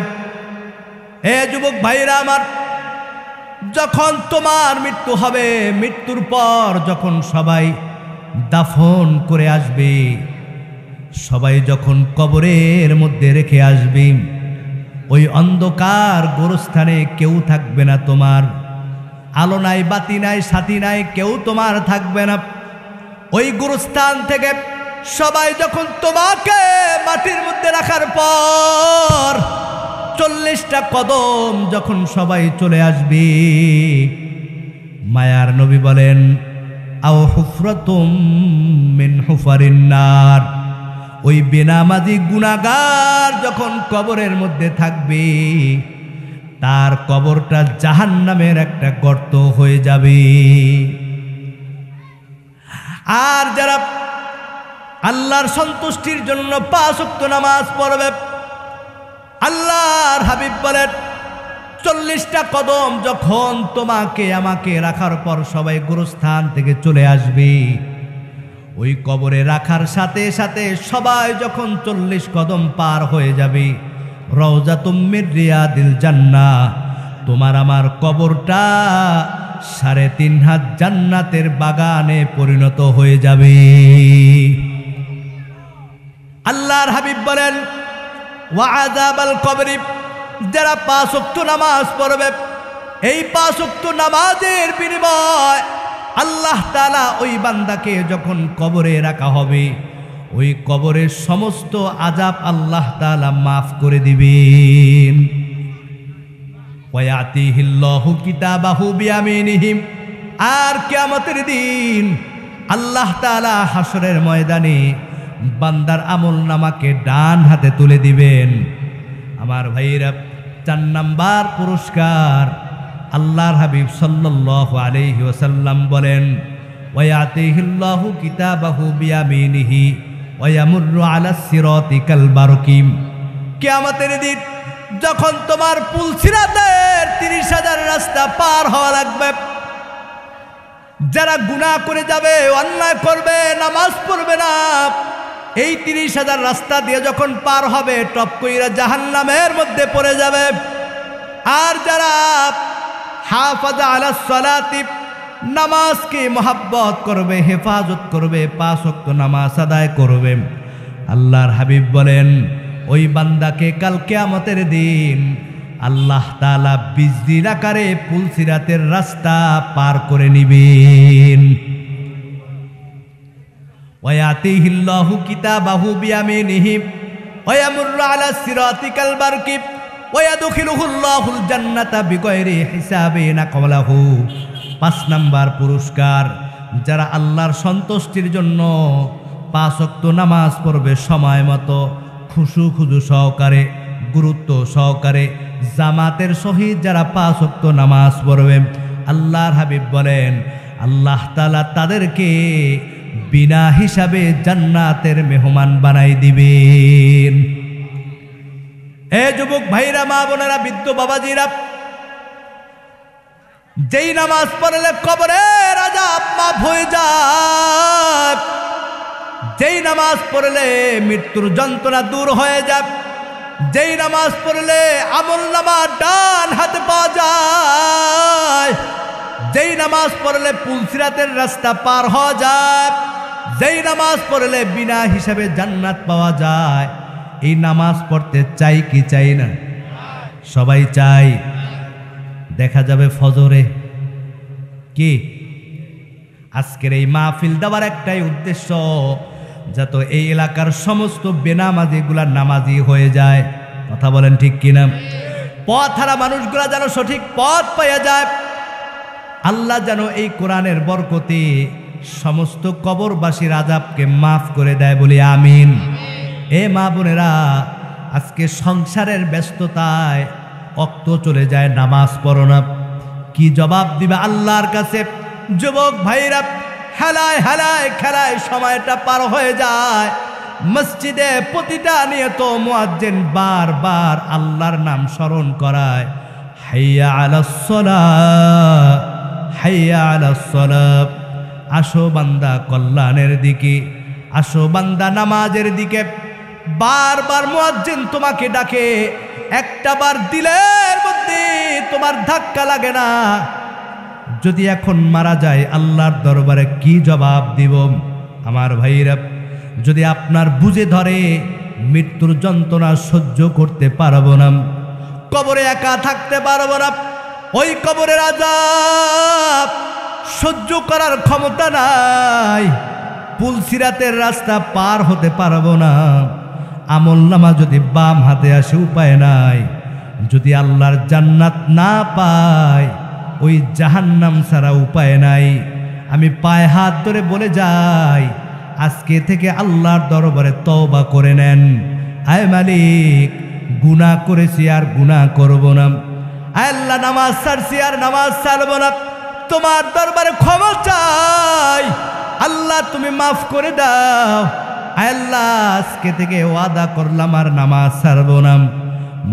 এ যুবক ভাইরা আমার, যখন তোমার মৃত্যু হবে, মৃত্যুর পর যখন সবাই দাফন করে আসবে, সবাই যখন কবরের মধ্যে রেখে আসবে, ওই অন্ধকার গোরস্থানে কেউ থাকবে না তোমার। আলো নাই, বাতি নাই, সাথী নাই, কেউ তোমার থাকবে না। ওই গোরস্থান থেকে সবাই যখন তোমাকে মাটির মধ্যে রাখার পর 40টা কদম যখন সবাই চলে আসবে, মায়ার নবী বলেন, আও হুফরাতুম মিন হুফারিন নার, ওই বেনামাজি গুনাহগার যখন কবরের মধ্যে থাকবে, তার কবরটা জাহান্নামের একটা গর্ত হয়ে যাবে। আর যারা আল্লাহর সন্তুষ্টির জন্য 5 ওয়াক্ত নামাজ পড়বে, আল্লাহর হাবিব বলেন, 40টা কদম যখন তোমাকে আমাকে রাখার পর সবাই গুরুস্থান থেকে চলে আসবে, ওই কবরে রাখার সাথে সাথে সবাই যখন 40 কদম পার হয়ে যাবে, রাউযাতুম মির রিয়াদিল জান্নাহ, তোমার আমার কবরটা 3.5 হাত জান্নাতের বাগানে পরিণত হয়ে যাবে। আল্লাহর হাবিব বলেন, ওয়া আযাবাল কবরি, যারা 5 ওয়াক্ত নামাজ পড়বে, এই 5 ওয়াক্ত নামাজের বিনিময় আল্লাহ তাআলা ওই বান্দাকে যখন কবরে রাখা হবে, ওই কবরের সমস্ত আযাব আল্লাহ তাআলা মাফ করে দিবেন। ওয়ায়াতিহিল্লাহু কিতাবাহু বিয়ামিনিহি, আর কিয়ামতের দিন আল্লাহ তাআলা হাসরের ময়দানে বান্দার আমলনামাকে ডান হাতে তুলে দিবেন। আমার ভাইরা, 4 নাম্বার পুরস্কার আল্লাহর হাবিব সাল্লাল্লাহু আলাইহি ওয়াসাল্লাম বলেন, ওয়ায়াতিহিল্লাহু কিতাবাহু বিয়ামিনিহি ওয়া ইয়ামুররু আলাস সিরাতি কাল বারকিম। কিয়ামতের দিন যখন তোমার পুলসিরাতের 30,000 রাস্তা পার হওয়া লাগবে, যারা গুনাহ করে যাবে, অন্যায় করবে, নামাজ পড়বে না, এই 30,000 রাস্তা দিয়ে যখন পার হবে টপ কইরা জাহান্নামের মধ্যে পড়ে যাবে। আর যারা হাফাজা আলাস সালাতি, নামাজকে মহব্বত করবে, হেফাজত করবে, 5 ওয়াক্ত নামাজ আদায় করবে, আল্লাহর হাবিব বলেন ওই বান্দাকে কাল কিয়ামতের দিন আল্লাহ তাআলা বিজলির আকারে পুলসিরাতের রাস্তা পার করে নিবেন। ওয়ায়াতিহিল্লাহু কিতাবাহু বিয়ামিনিহি ওয়া ইয়ামুররু আলাস সিরাতি কাল বারকি ওয়া ইয়াদখিলুহুল্লাহুল জান্নাতা বিগাইরি হিসাবিন ক্বাবলাহু। 5 নাম্বার পুরস্কার, যারা আল্লাহর সন্তুষ্টির জন্য 5 ওয়াক্ত নামাজ পড়বে সময় মতো, খুশু খুজু সহকারে, গুরুত্ব সহকারে, জামাতের সহিত যারা 5 ওয়াক্ত নামাজ পড়বে, আল্লাহর হাবিব বলেন আল্লাহ তাআলা তাদেরকে বিনা হিসাবে জান্নাতের মেহমান বানাই দিবেন। এ যুবক ভাইরা, মা বোনেরা, বৃদ্ধ বাবাজিরা, যেই নামাজ পড়লে কবরের আযাব মাফ হয়ে যায়, যেই নামাজ পড়লে মৃত্যুর যন্ত্রণা দূর হয়ে যায়, যেই নামাজ পড়লে আমলনামা ডান হাতে পাওয়া যায়, যেই নামাজ পড়লে পুলসিরাতের রাস্তা পার হওয়া যায়, যেই নামাজ পড়লে বিনা হিসাবে জান্নাত পাওয়া যায়, এই নামাজ পড়তে চাই কি চাই না? সবাই চাই। দেখা যাবে ফজরে কি আজকের এই মাহফিল দেওয়ার একটাই উদ্দেশ্য, যাতে এই এলাকার সমস্ত বেনামাজিগুলা নামাজি হয়ে যায়। কথা বলেন ঠিক কিনা? পথ হারা মানুষগুলা যেন সঠিক পথ পাইয়া যায়। আল্লাহ যেন এই কোরআনের বরকতে সমস্ত কবরবাসীর আযাবকে মাফ করে দেয়, বলি আমিন। এ মা বোনেরা, আজকে সংসারের ব্যস্ততায় অক্ত চলে যায়, নামাজ পড়ো না, কি জবাব দিবে আল্লাহর কাছে? যুবক ভাইরা, হেলায় হেলায় খেলায় সময়টা পার হয়ে যায়। মসজিদে প্রতিটা নিয়ত মুয়াজ্জিন বারবার আল্লাহর নাম স্মরণ করায়, হাইয়া আলাস সালাহ, হাইয়া আলাস সালাহ। আসো বান্দা কল্যাণের দিকে, আসো বান্দা নামাজের দিকে। বারবার মুয়াজ্জিন তোমাকে ডাকে, একটা বার দিলের মধ্যে তোমার ধাক্কা লাগে না। যদি এখন মারা যায় আল্লাহর দরবারে কি জবাব দিব? আমার ভাইরা, যদি আপনার বুঝে ধরে মৃত্যুর যন্ত্রণা সহ্য করতে পারবো না, কবরে একা থাকতে পারবো না, ওই কবরের আযাব সহ্য করার ক্ষমতা নাই, পুলসিরাতের রাস্তা পার হতে পারবো না, আমলনামা যদি বাম হাতে আসে উপায় নাই, যদি আল্লাহর জান্নাত না পায় ওই জাহান্নাম ছাড়া উপায় নাই। আমি পায়ে হাত ধরে বলে যাই, আজকে থেকে আল্লাহর দরবারে তওবা করে নেন। আয় মালিক, গুনাহ করেছি আর গুনাহ করব না। আয় আল্লাহ, নামাজ ছাড়ছি আর নামাজ ছাড়ব না। তোমার দরবারে ক্ষমা চাই, আল্লাহ তুমি মাফ করে দাও। আয় আল্লাহ, আজকে থেকে ওয়াদা করলাম আর নামাজ ছাড়ব না।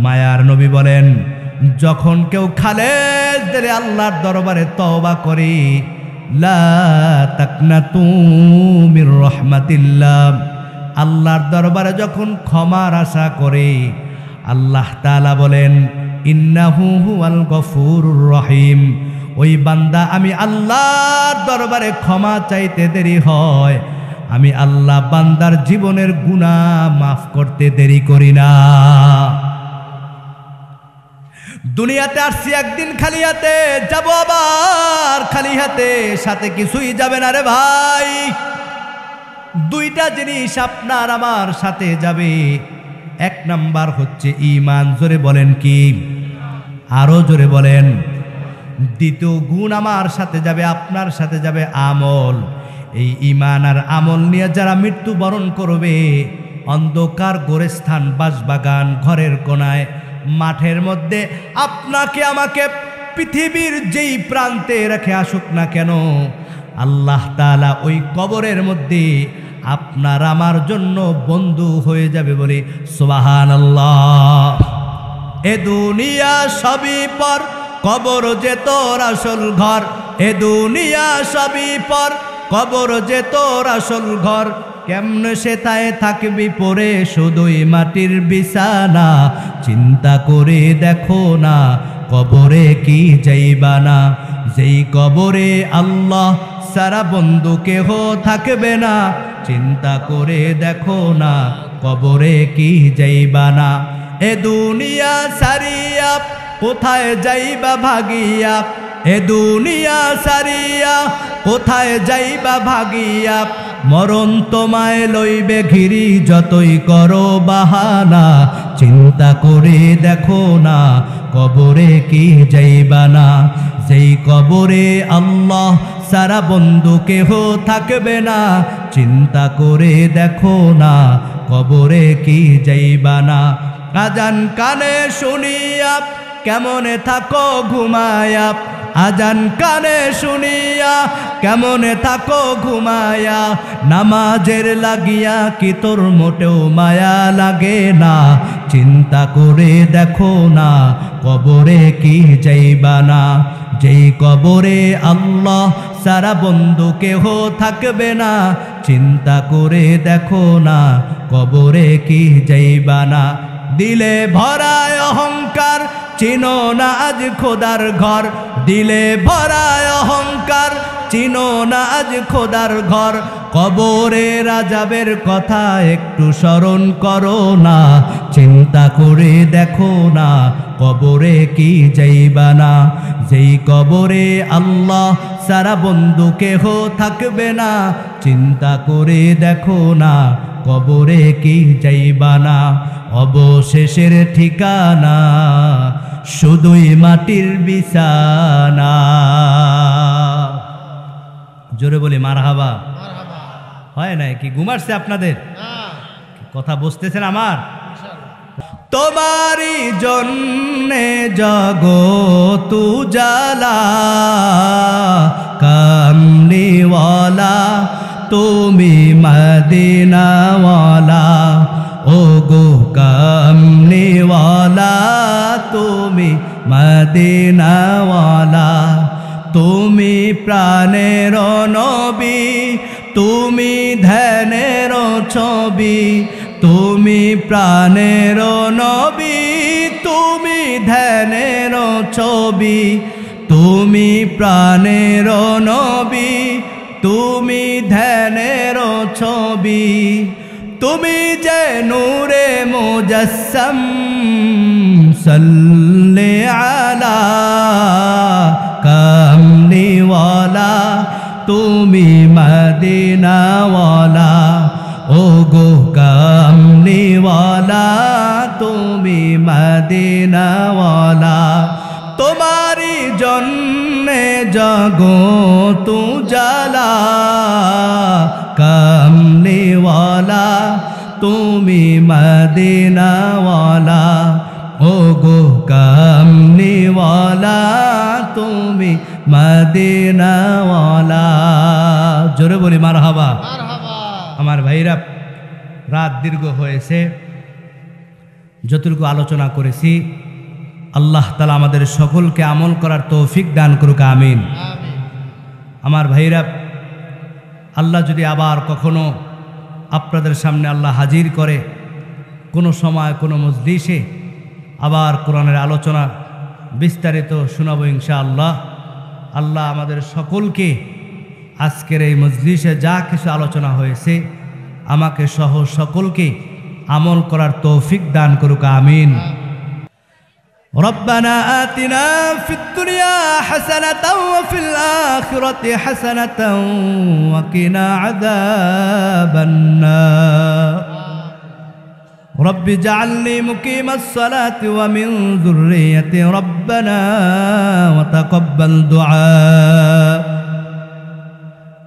মায়ার নবী বলেন, যখন কেউ খালেস দিলে আল্লাহর দরবারে তওবা করে, লা তাকনাতু মির রাহমাতিল্লাহ, আল্লাহর দরবারে যখন ক্ষমার আশা করে, আল্লাহ তাআলা বলেন, ইন্নাহু হুয়াল গফুরুর রহিম। ওই বান্দা আমি আল্লাহর দরবারে ক্ষমা চাইতে দেরি হয়, আমি আল্লাহ বান্দার জীবনের গুনাহ মাফ করতে দেরি করি না। দুনিয়াতে আসছি একদিন খালি হাতে, যাব আবার খালি হাতে, সাথে কিছুই যাবে না রে ভাই। দুইটা জিনিস আপনার আমার সাথে যাবে। এক নাম্বার হচ্ছে ঈমান, জোরে বলেন কি? আরো জোরে বলেন। দ্বিতীয় গুণ আমার সাথে যাবে, আপনার সাথে যাবে আমল। এই ঈমান আর আমল নিয়ে যারা মৃত্যুবরণ করবে, অন্ধকার গোরস্থান, বাসবাগান, ঘরের কোনায়, মাঠের মধ্যে আপনাকে আমাকে পৃথিবীর যেই প্রান্তে রেখে আসুক না কেন, আল্লাহ তাআলা ওই কবরের মধ্যে আপনার আমার জন্য বন্ধু হয়ে যাবে বলে সুবহানাল্লাহ। এ দুনিয়া সবই পর, কবর যে তোর আসল ঘর। এ দুনিয়া সবই পর, কবর যে তোর আসল ঘর। কেমনে সেথায় থাকবি পরে শুধুই মাটির বিছানা। চিন্তা করে দেখো না কবরে কি যাইবা না। যেই কবরে আল্লাহ সারা বন্ধু কেহ থাকবে না। চিন্তা করে দেখো না কবরে কি যাইবা না। এ দুনিয়া সারিয়া কোথায় যাইবা ভাগিয়া। এ দুনিয়া সারিয়া কোথায় যাইবা ভাগিয়া। মরণ তোমায় লইবে ঘিরি যতই করো বাহানা। চিন্তা করে দেখো না কবরে কি যাইবা না। যেই কবরে আল্লাহ সারা বন্ধু কেহ থাকবে না। চিন্তা করে দেখো না কবরে কি যাইবা না। আজান কানে শুনিয়া কেমনে থাকো ঘুমায়া। আজান কানে শুনিয়া কেমনে থাকো ঘুমায়া। নামাজের লাগিয়া কি তোর মোটেও মায়া লাগে না। চিন্তা করে দেখো না কবরে কি যাইবা না। যেই কবরে আল্লাহ সারা বন্ধু কেহ থাকবে না। চিন্তা করে দেখো না কবরে কি যাইবা না। দিলে ভরায় অহংকার চিনো না আজ খোদার ঘর। দিলে ভরায় অহংকার চিনো না আজ খোদার ঘর। কবরে রাজাবের কথা একটু স্মরণ করো না। চিন্তা করে দেখো না কবরে কি যাইবা না। যেই কবরে আল্লাহ সারা বন্ধু কেহ থাকবে না। চিন্তা করে দেখো না কবরে কি যাইবা না। অবশেষের ঠিকানা শুধুই মাটির বিছানা। জোরে বলি মারহাবা। হয় নাই কি ঘুমাচ্ছে আপনাদের? কথা বুঝতেছেন আমার? তোমারই জন্যে জগৎ উজালা। কামলিওয়ালা তুমি মদিনাওয়ালা। ও গো কামলিওয়ালা তুমি মদিনাওয়ালা। তুমি প্রাণের নবী, তুমি ধ্যানের ছবি। তুমি প্রাণের নবী, তুমি ধ্যানের ছবি। তুমি প্রাণের নবী, তুমি ধ্যানের ছবি। তুমি যে নূরে মুজাসসাম সাল্লি আলা কামলিওয়ালা। তুমি মদিনাওয়ালা। ও গো কামলিওয়ালা তুমি মদিনাওয়ালা। তোমারি জন্যে জগৎ উজালা। কামলিওয়ালা তুমি মদিনাওয়ালা। ও গো কামলিওয়ালা তুমি মদিনাওয়ালা। জোরে বলি মারহাবা। আমার ভাইরা, রাত দীর্ঘ হয়েছে, যতটুকু আলোচনা করেছি আল্লাহ তাআলা আমাদের সকলকে আমল করার তৌফিক দান করুক, আমিন। আমার ভাইরা, আল্লাহ যদি আবার কখনো আপনাদের সামনে আল্লাহ হাজির করে, কোনো সময় কোনো মজলিসে আবার কোরআনের আলোচনা বিস্তারিত শোনাবো ইনশাআল্লাহ। আল্লাহ আমাদের সকলকে আজকের এই মজলিসে যা কিছু আলোচনা হয়েছে আমাকে সহ সকলকে আমল করার তৌফিক দান করুক, আমিন। ربنا آتنا في الدنيا حسنة وفي الآخرة حسنة وقنا عذاب النار رب اجعلني مقيم الصلاة ومن ذريتي ربنا وتقبل دعاء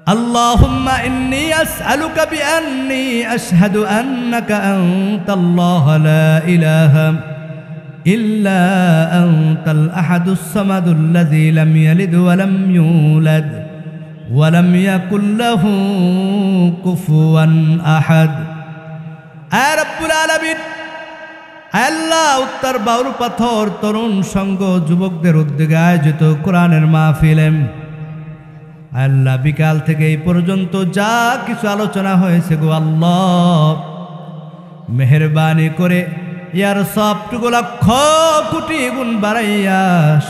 اللهم إني أسألك بأني أشهد أنك أنت الله لا إله إلا أنت الأحد الصمد الذي لم يلد ولم يولد ولم يكن له كفوا أحد রব্বুল আলামিন আল্লাহ উত্তর বাউর পাথর তরুণ সংঘ যুবকদের উদ্যোগে আয়োজিত কোরআনের মাহফিলে আল্লাহ বিকাল থেকে এই পর্যন্ত যা কিছু আলোচনা হয়েছে গো আল্লাহ মেহেরবানি করে ইয়ার সবটুকু লক্ষ কোটি গুণ বাড়াইয়া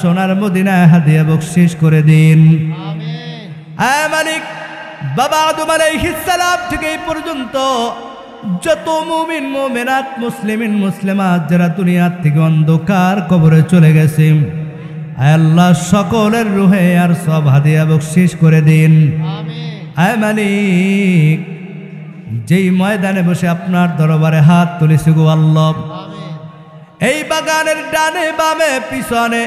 সোনার মদিনায় হাদিয়া বকশিশ করে দিন আমিন। আয় মালিক বাবা আদম আলাইহিস সালাম থেকে এই পর্যন্ত যত মুমিন মুমিনাত মুসলিমিন মুসলিমাত যারা দুনিয়ার থেকে অন্ধকার কবরে চলে গেছে আয় আল্লাহ সকলের রুহে আর সব হাদিয়া বকশিশ করে দিন আমিন। আয় মালিক যেই ময়দানে বসে আপনার দরবারে হাত তুলেছি গো আল্লাহ এই বাগানের ডানে বামে পিছনে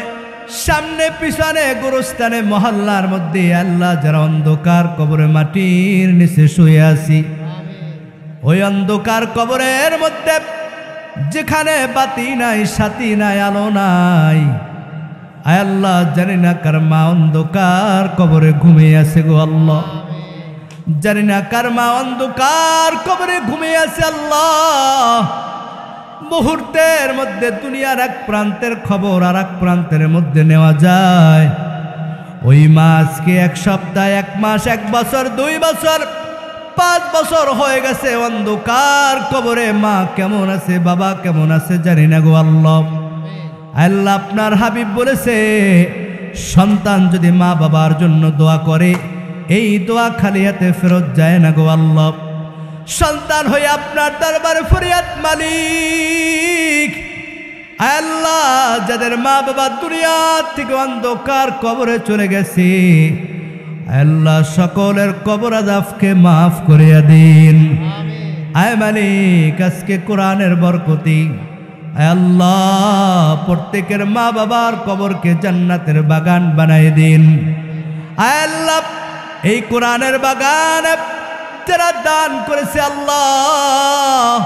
সামনে পিছনে গোরস্থানে মহল্লার মধ্যে আল্লাহ যারা অন্ধকার কবরে মাটির নিচে শুয়ে আছি ওই অন্ধকার কবরের মধ্যে যেখানে বাতি নাই সাথী নাই আলো নাই আয় আল্লাহ জানি না কার মা অন্ধকার কবরে ঘুমিয়ে আছে গো আল্লাহ জানি না কার মা অন্ধকার কবরে ঘুমিয়ে আছে আল্লাহ মুহূর্তের মধ্যে দুনিয়ার এক প্রান্তের খবর আর এক প্রান্তের মধ্যে নেওয়া যায় ওই মা আজকে এক সপ্তাহ এক মাস এক বছর 2 বছর 5 বছর হয়ে গেছে অন্ধকার কবরে মা কেমন আছে বাবা কেমন আছে জানি না গো আল্লাহ আল্লাহ আপনার হাবিব বলেছে সন্তান যদি মা বাবার জন্য দোয়া করে এই দোয়া খালি হাতে ফেরত যায় না গো আল্লাহ সন্তান হয়ে আপনার দরবারে ফরিয়াদ মালিক আল্লাহ যাদের মা বাবা দুনিয়া থেকে অন্ধকার কবরে চলে গেছে আল্লাহ সকলের কবর আযাবকে মাফ করিয়া দিন আয় মালিক আজকে কোরআনের বরকতি আল্লাহ প্রত্যেকের মা বাবার কবরকে জান্নাতের বাগান বানাই দিন আল্লাহ এই কোরআনের বাগান যারা দান করেছে আল্লাহ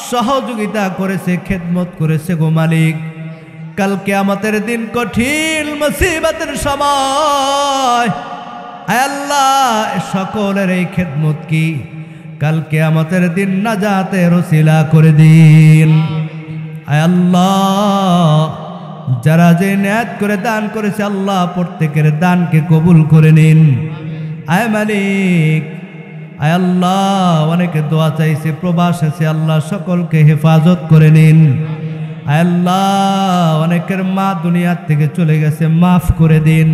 সহযোগিতা করেছে খেদমত করেছে গো মালিক কাল কিয়ামতের দিন কঠিন মুসিবতের সময় আল্লাহ সকলের এই খেদমত কি কাল কিয়ামতের দিন নাজাতের ওসিলা করে দিন আল্লাহ যারা যে নিয়ত করে দান করেছে আল্লাহ প্রত্যেকের দানকে কবুল করে নিন আয় মালিক আয় আল্লাহ অনেকে দোয়া চাইছে প্রবাস আছে আল্লাহ সকলকে হেফাজত করে নিন আয় আল্লাহ অনেকের মা দুনিয়ার থেকে চলে গেছে মাফ করে দিন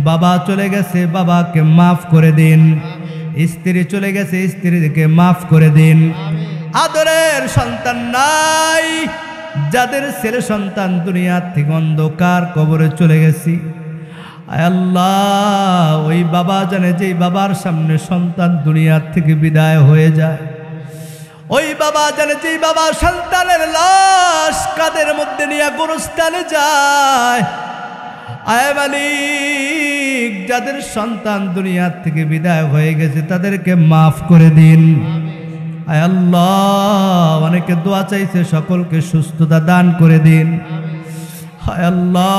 বাবা চলে গেছে বাবাকে মাফ করে দিন স্ত্রী চলে গেছে স্ত্রীকে মাফ করে দিন আদরের সন্তান নাই যাদের ছেলে সন্তান দুনিয়ার থেকে অন্ধকার কবরে চলে গেছি আয় আল্লাহ ওই বাবা জানে যে বাবার সামনে সন্তান দুনিয়ার থেকে বিদায় হয়ে যায় ওই বাবা জানে যে বাবা সন্তানের লাশ কাঁধের মধ্যে নিয়ে গোরস্থানে যায় আয় মালিক যাদের সন্তান দুনিয়ার থেকে বিদায় হয়ে গেছে তাদেরকে মাফ করে দিন আয় আল্লাহ অনেকে দোয়া চাইছে সকলকে সুস্থতা দান করে দিন আয় আল্লাহ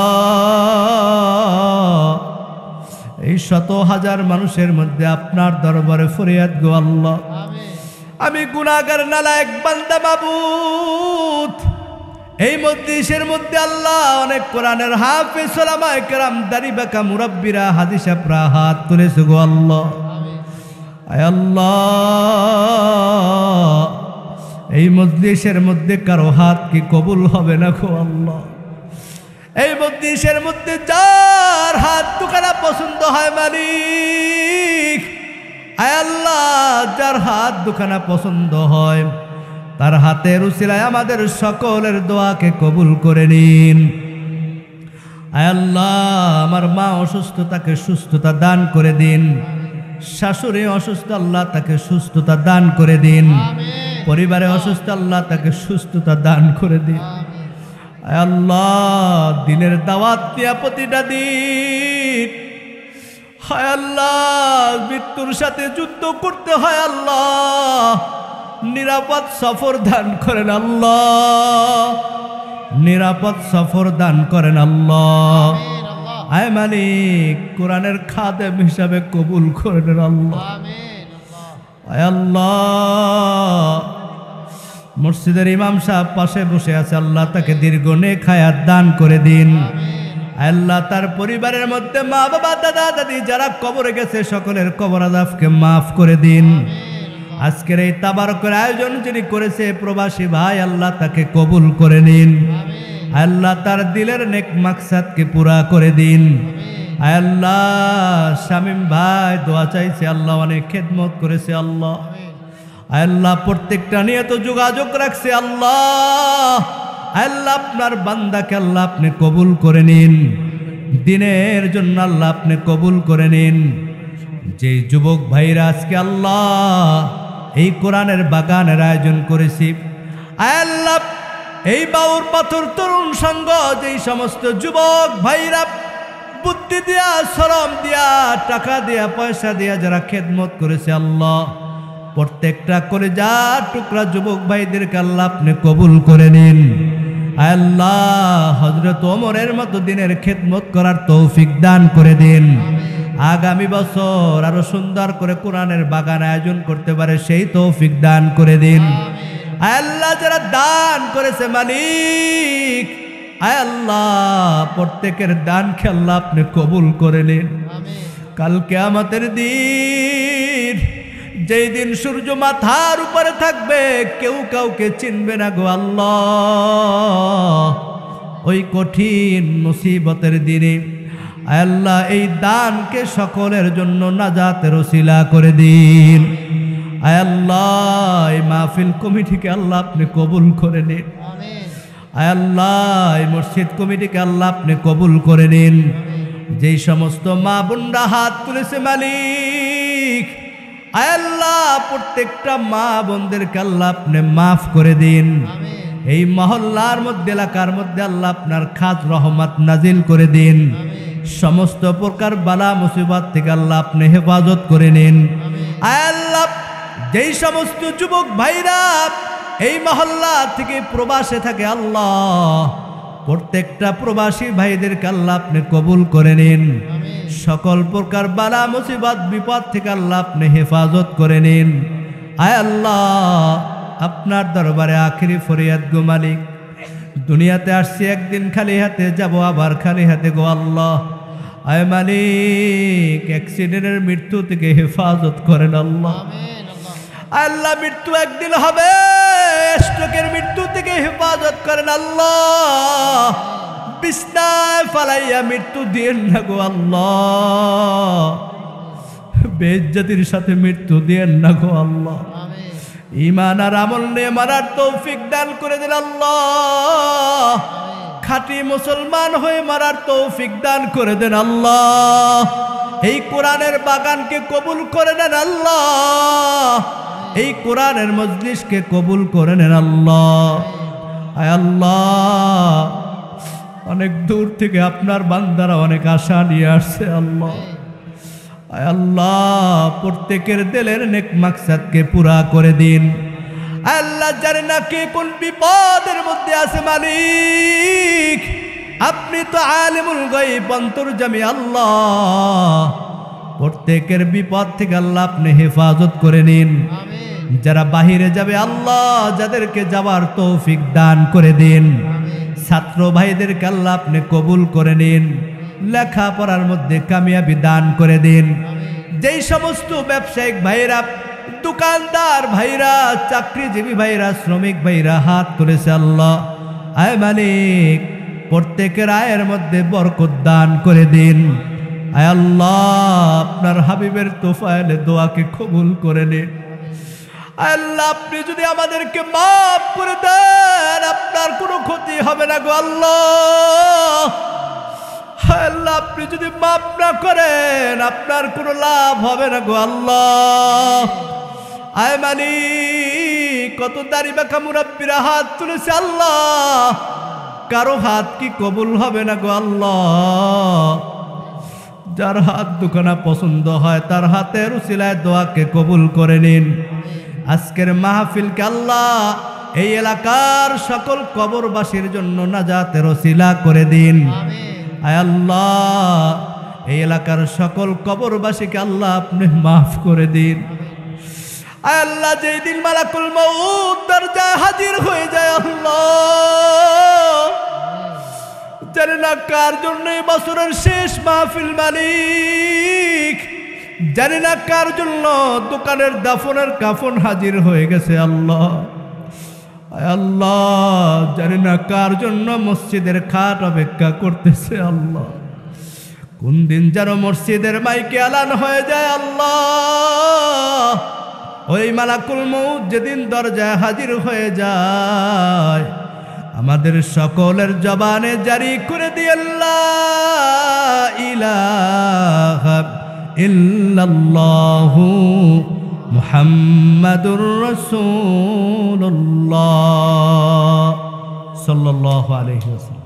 এই শত হাজার মানুষের মধ্যে আপনার দরবারে ফরিয়াদ গো আল্লাহ আমি গুনাহগার নালায়েক বান্দা মাবুদ এই মজলিসের মধ্যে আল্লাহ অনেক কোরআনের হাফেজ উলামায়ে কেরাম দাড়ি বাঁকা মুরাব্বিরা হাদিস আপরা হাত তুলেছে গো আল্লাহ আয় আল্লাহ এই মজলিসের মধ্যে কারো হাত কি কবুল হবে না গো আল্লাহ এই মজলিসের মধ্যে যার হাত দুখানা পছন্দ হয় মালিক আয় আল্লাহ যার হাত দুখানা পছন্দ হয় তার হাতের উসিলায় আমাদের সকলের দোয়াকে কবুল করে নিন আয় আল্লাহ আমার মা অসুস্থ, তাকে সুস্থতা দান করে দিন। শাশুড়ি অসুস্থ, আল্লাহ তাকে সুস্থতা দান করে দিন। পরিবারে অসুস্থ, আল্লাহ তাকে সুস্থতা দান করে দিন। আয় আল্লাহ দিনের দাওয়াত দিয়া প্রতিটা দিন হায় আল্লাহ মৃত্যুর সাথে যুদ্ধ করতে হয় আল্লাহ, নিরাপদ সফর দান করেন আল্লাহ, নিরাপদ সফর দান করেন আল্লাহ। আয় মালিক কোরআনের খাদেম হিসাবে কবুল করে নেন আল্লাহ। আয় আল্লাহ মসজিদের ইমাম সাহেব পাশে বসে আছে, আল্লাহ তাকে দীর্ঘ নেক হায়াত দান করে দিন। আল্লাহ তার পরিবারের মধ্যে মা বাবা দাদা দাদি যারা কবরে গেছে সকলের কবর আযাবকে মাফ করে দিন। আজকের এই তাবারকের আয়োজন যিনি করেছে প্রবাসী ভাই, আল্লাহ তাকে কবুল করে নিন। আল্লাহ তার দিলের নেক মাকসাদকে পুরা করে দিন। আল্লাহ শামীম ভাই দোয়া চাইছে, আল্লাহ অনেক খেদমত করেছে আল্লাহ। আল্লাহ প্রত্যেকটা নিয়ে তো যোগাযোগ রাখছে আল্লাহ। আল্লাহ আপনার বান্দাকে আল্লাহ আপনি কবুল করে নিন, দিনের জন্য আল্লাহ আপনি কবুল করে নিন। যে যুবক ভাইরা আজকে আল্লাহ এই কোরআনের বাগানের আয়োজন করেছি, আল্লাহ এই বাউর পাথর তরুণ সংঘ যেই সমস্ত যুবক ভাইরা বুদ্ধি দিয়া শ্রম দিয়া টাকা দিয়া পয়সা দিয়া যারা খেদমত করেছে আল্লাহ, প্রত্যেকটা কলিজার টুকরা যুবক ভাইদেরকে আল্লাহ আপনি কবুল করে নিন। আল্লাহ হযরত ওমরের মতো দিনের খেদমত করার তৌফিক দান করে দিন। আগামী বছর আরো সুন্দর করে কোরআনের বাগান আয়োজন করতে পারে সেই তৌফিক দান করে দিন। আল্লাহ যারা দান করেছে মালিক, আল্লাহ প্রত্যেকের দানকে আল্লাহ আপনি কবুল করে নিন। কাল কিয়ামতের দিন, যেই দিন সূর্য মাথার উপরে থাকবে, কেউ কাউকে চিনবে না গো আল্লাহ, ওই কঠিন মুসিবতের দিনে আল্লাহ এই দানকে সকলের জন্য নাজাতের ওসিলা করে দিন। আল্লাহ এই মাহফিল কমিটিকে আল্লাহ আপনি কবুল করে নিন। আল্লাহ এই মসজিদ কমিটিকে আল্লাহ আপনি কবুল করে নিন। যেই সমস্ত মা বোনরা হাত তুলেছে মালিক, আল্লাহ প্রত্যেকটা মা বোনদেরকে আল্লাহ আপনি মাফ করে দিন। এই মহল্লার মধ্যে এলাকার মধ্যে আল্লাহ আপনার খাস রহমত নাজিল করে দিন। সমস্ত প্রকার বালা মুসিবত থেকে আল্লাহ আপনি হেফাজত করে নিন। আল্লাহ যেই সমস্ত যুবক ভাইরা এই মহল্লা থেকে প্রবাসে থাকে আল্লাহ, প্রত্যেকটা প্রবাসী ভাইদেরকে আল্লাহ আপনি কবুল করে নিন। সকল প্রকার বালা মুসিবত বিপদ থেকে আল্লাহ আপনি হেফাজত করে নিন। আয় আল্লাহ আপনার দরবারে আখিরি ফরিয়াদ গো মালিক, দুনিয়াতে আসছি একদিন খালি হাতে যাব, আবার খালি হাতে গো আল্লাহ। আয় মালিক অ্যাক্সিডেন্টের মৃত্যু থেকে হেফাজত করেন আল্লাহ। আল্লাহ মৃত্যু একদিন হবে, স্ট্রোকের মৃত্যু থেকে হেফাজত করেন আল্লাহ। বিছনায় ফালাইয়া মৃত্যু দিয়েন না গো আল্লাহ, বেইজ্জতির সাথে মৃত্যু দিয়েন না গো আল্লাহ। ঈমান আর আমল নিয়ে মারার তৌফিক দান করে দেন আল্লাহ। খাঁটি মুসলমান হয়ে মারার তৌফিক দান করে দেন আল্লাহ। এই কোরআনের বাগানকে কবুল করে নেন আল্লাহ, এই কোরআনের মজলিসকে কবুল করে নেন আল্লাহ। আয় আল্লাহ অনেক দূর থেকে আপনার বান্দারা অনেক আশা নিয়ে আসছে আল্লাহ। আয় আল্লাহ প্রত্যেকের দিলের নেক মাকসাদকে পুরা করে দিন। আল্লাহ জানে না কে কোন বিপদের মধ্যে আছে মালিক, আপনি তো আলিমুল গায়ব অন্তর্যামী আল্লাহ। প্রত্যেকের বিপদ থেকে আল্লাহ আপনি হেফাজত করে নিন। যারা বাহিরে যাবে আল্লাহ যাদেরকে যাওয়ার তৌফিক দান করে দিন। ছাত্র ভাইদেরকে আল্লাহ আপনি কবুল করে নিন, লেখাপড়ার মধ্যে কামিয়াবি দান করে দিন। যেই সমস্ত ব্যবসায়িক ভাইরা, দোকানদার ভাইরা, চাকরিজীবী ভাইরা, শ্রমিক ভাইরা হাত তুলেছে আল্লাহ, আয় মালিক প্রত্যেকের আয়ের মধ্যে বরকত দান করে দিন। আয় আল্লাহ আপনার হাবিবের তোফায়েলে দোয়াকে কবুল করে নিন। আল্লাহ আপনি যদি আমাদেরকে মাফ করে দেন আপনার কোনো ক্ষতি হবে না গো আল্লাহ। আল্লাহ আপনি যদি মাফ না করেন আপনার কোনো লাভ হবে না গো আল্লাহ। আয় মালিক, কত দাড়ি বাঁকা মুরাব্বিরা হাত তুলেছে আল্লাহ, কারো হাত কি কবুল হবে না গো আল্লাহ। যার হাত দুখানা পছন্দ হয় তার হাতের উসিলায় দোয়াকে কবুল করে নিন। আজকের মাহফিলকে আল্লাহ এই এলাকার সকল কবরবাসীর জন্য নাজাতের ওসিলা করে দিন। আয় আল্লাহ, এই এলাকার সকল কবরবাসীকে আল্লাহ আপনি মাফ করে দিন। আয় আল্লাহ, যেই দিন মালাকুল মউত দরজায় হাজির হয়ে যায় আল্লাহ, জানি না কার জন্য এই বছরের শেষ মাহফিল মালিক, জানি না কার জন্য দোকানের দাফনের কাফন হাজির হয়ে গেছে আল্লাহ। আল্লাহ, জানি না কার জন্য মসজিদের খাট অপেক্ষা করতেছে আল্লাহ। কোন দিন যেন মসজিদের মাইকে আলান হয়ে যায় আল্লাহ, ওই মালাকুল মউত যেদিন দরজায় হাজির হয়ে যায় আমাদের সকলের জবানে জারি করে দিয়ে লা ইলাহা ইল্লাল্লাহু মুহাম্মাদুর রাসূলুল্লাহ সাল্লাল্লাহু আলাইহি ওয়াসাল্লাম।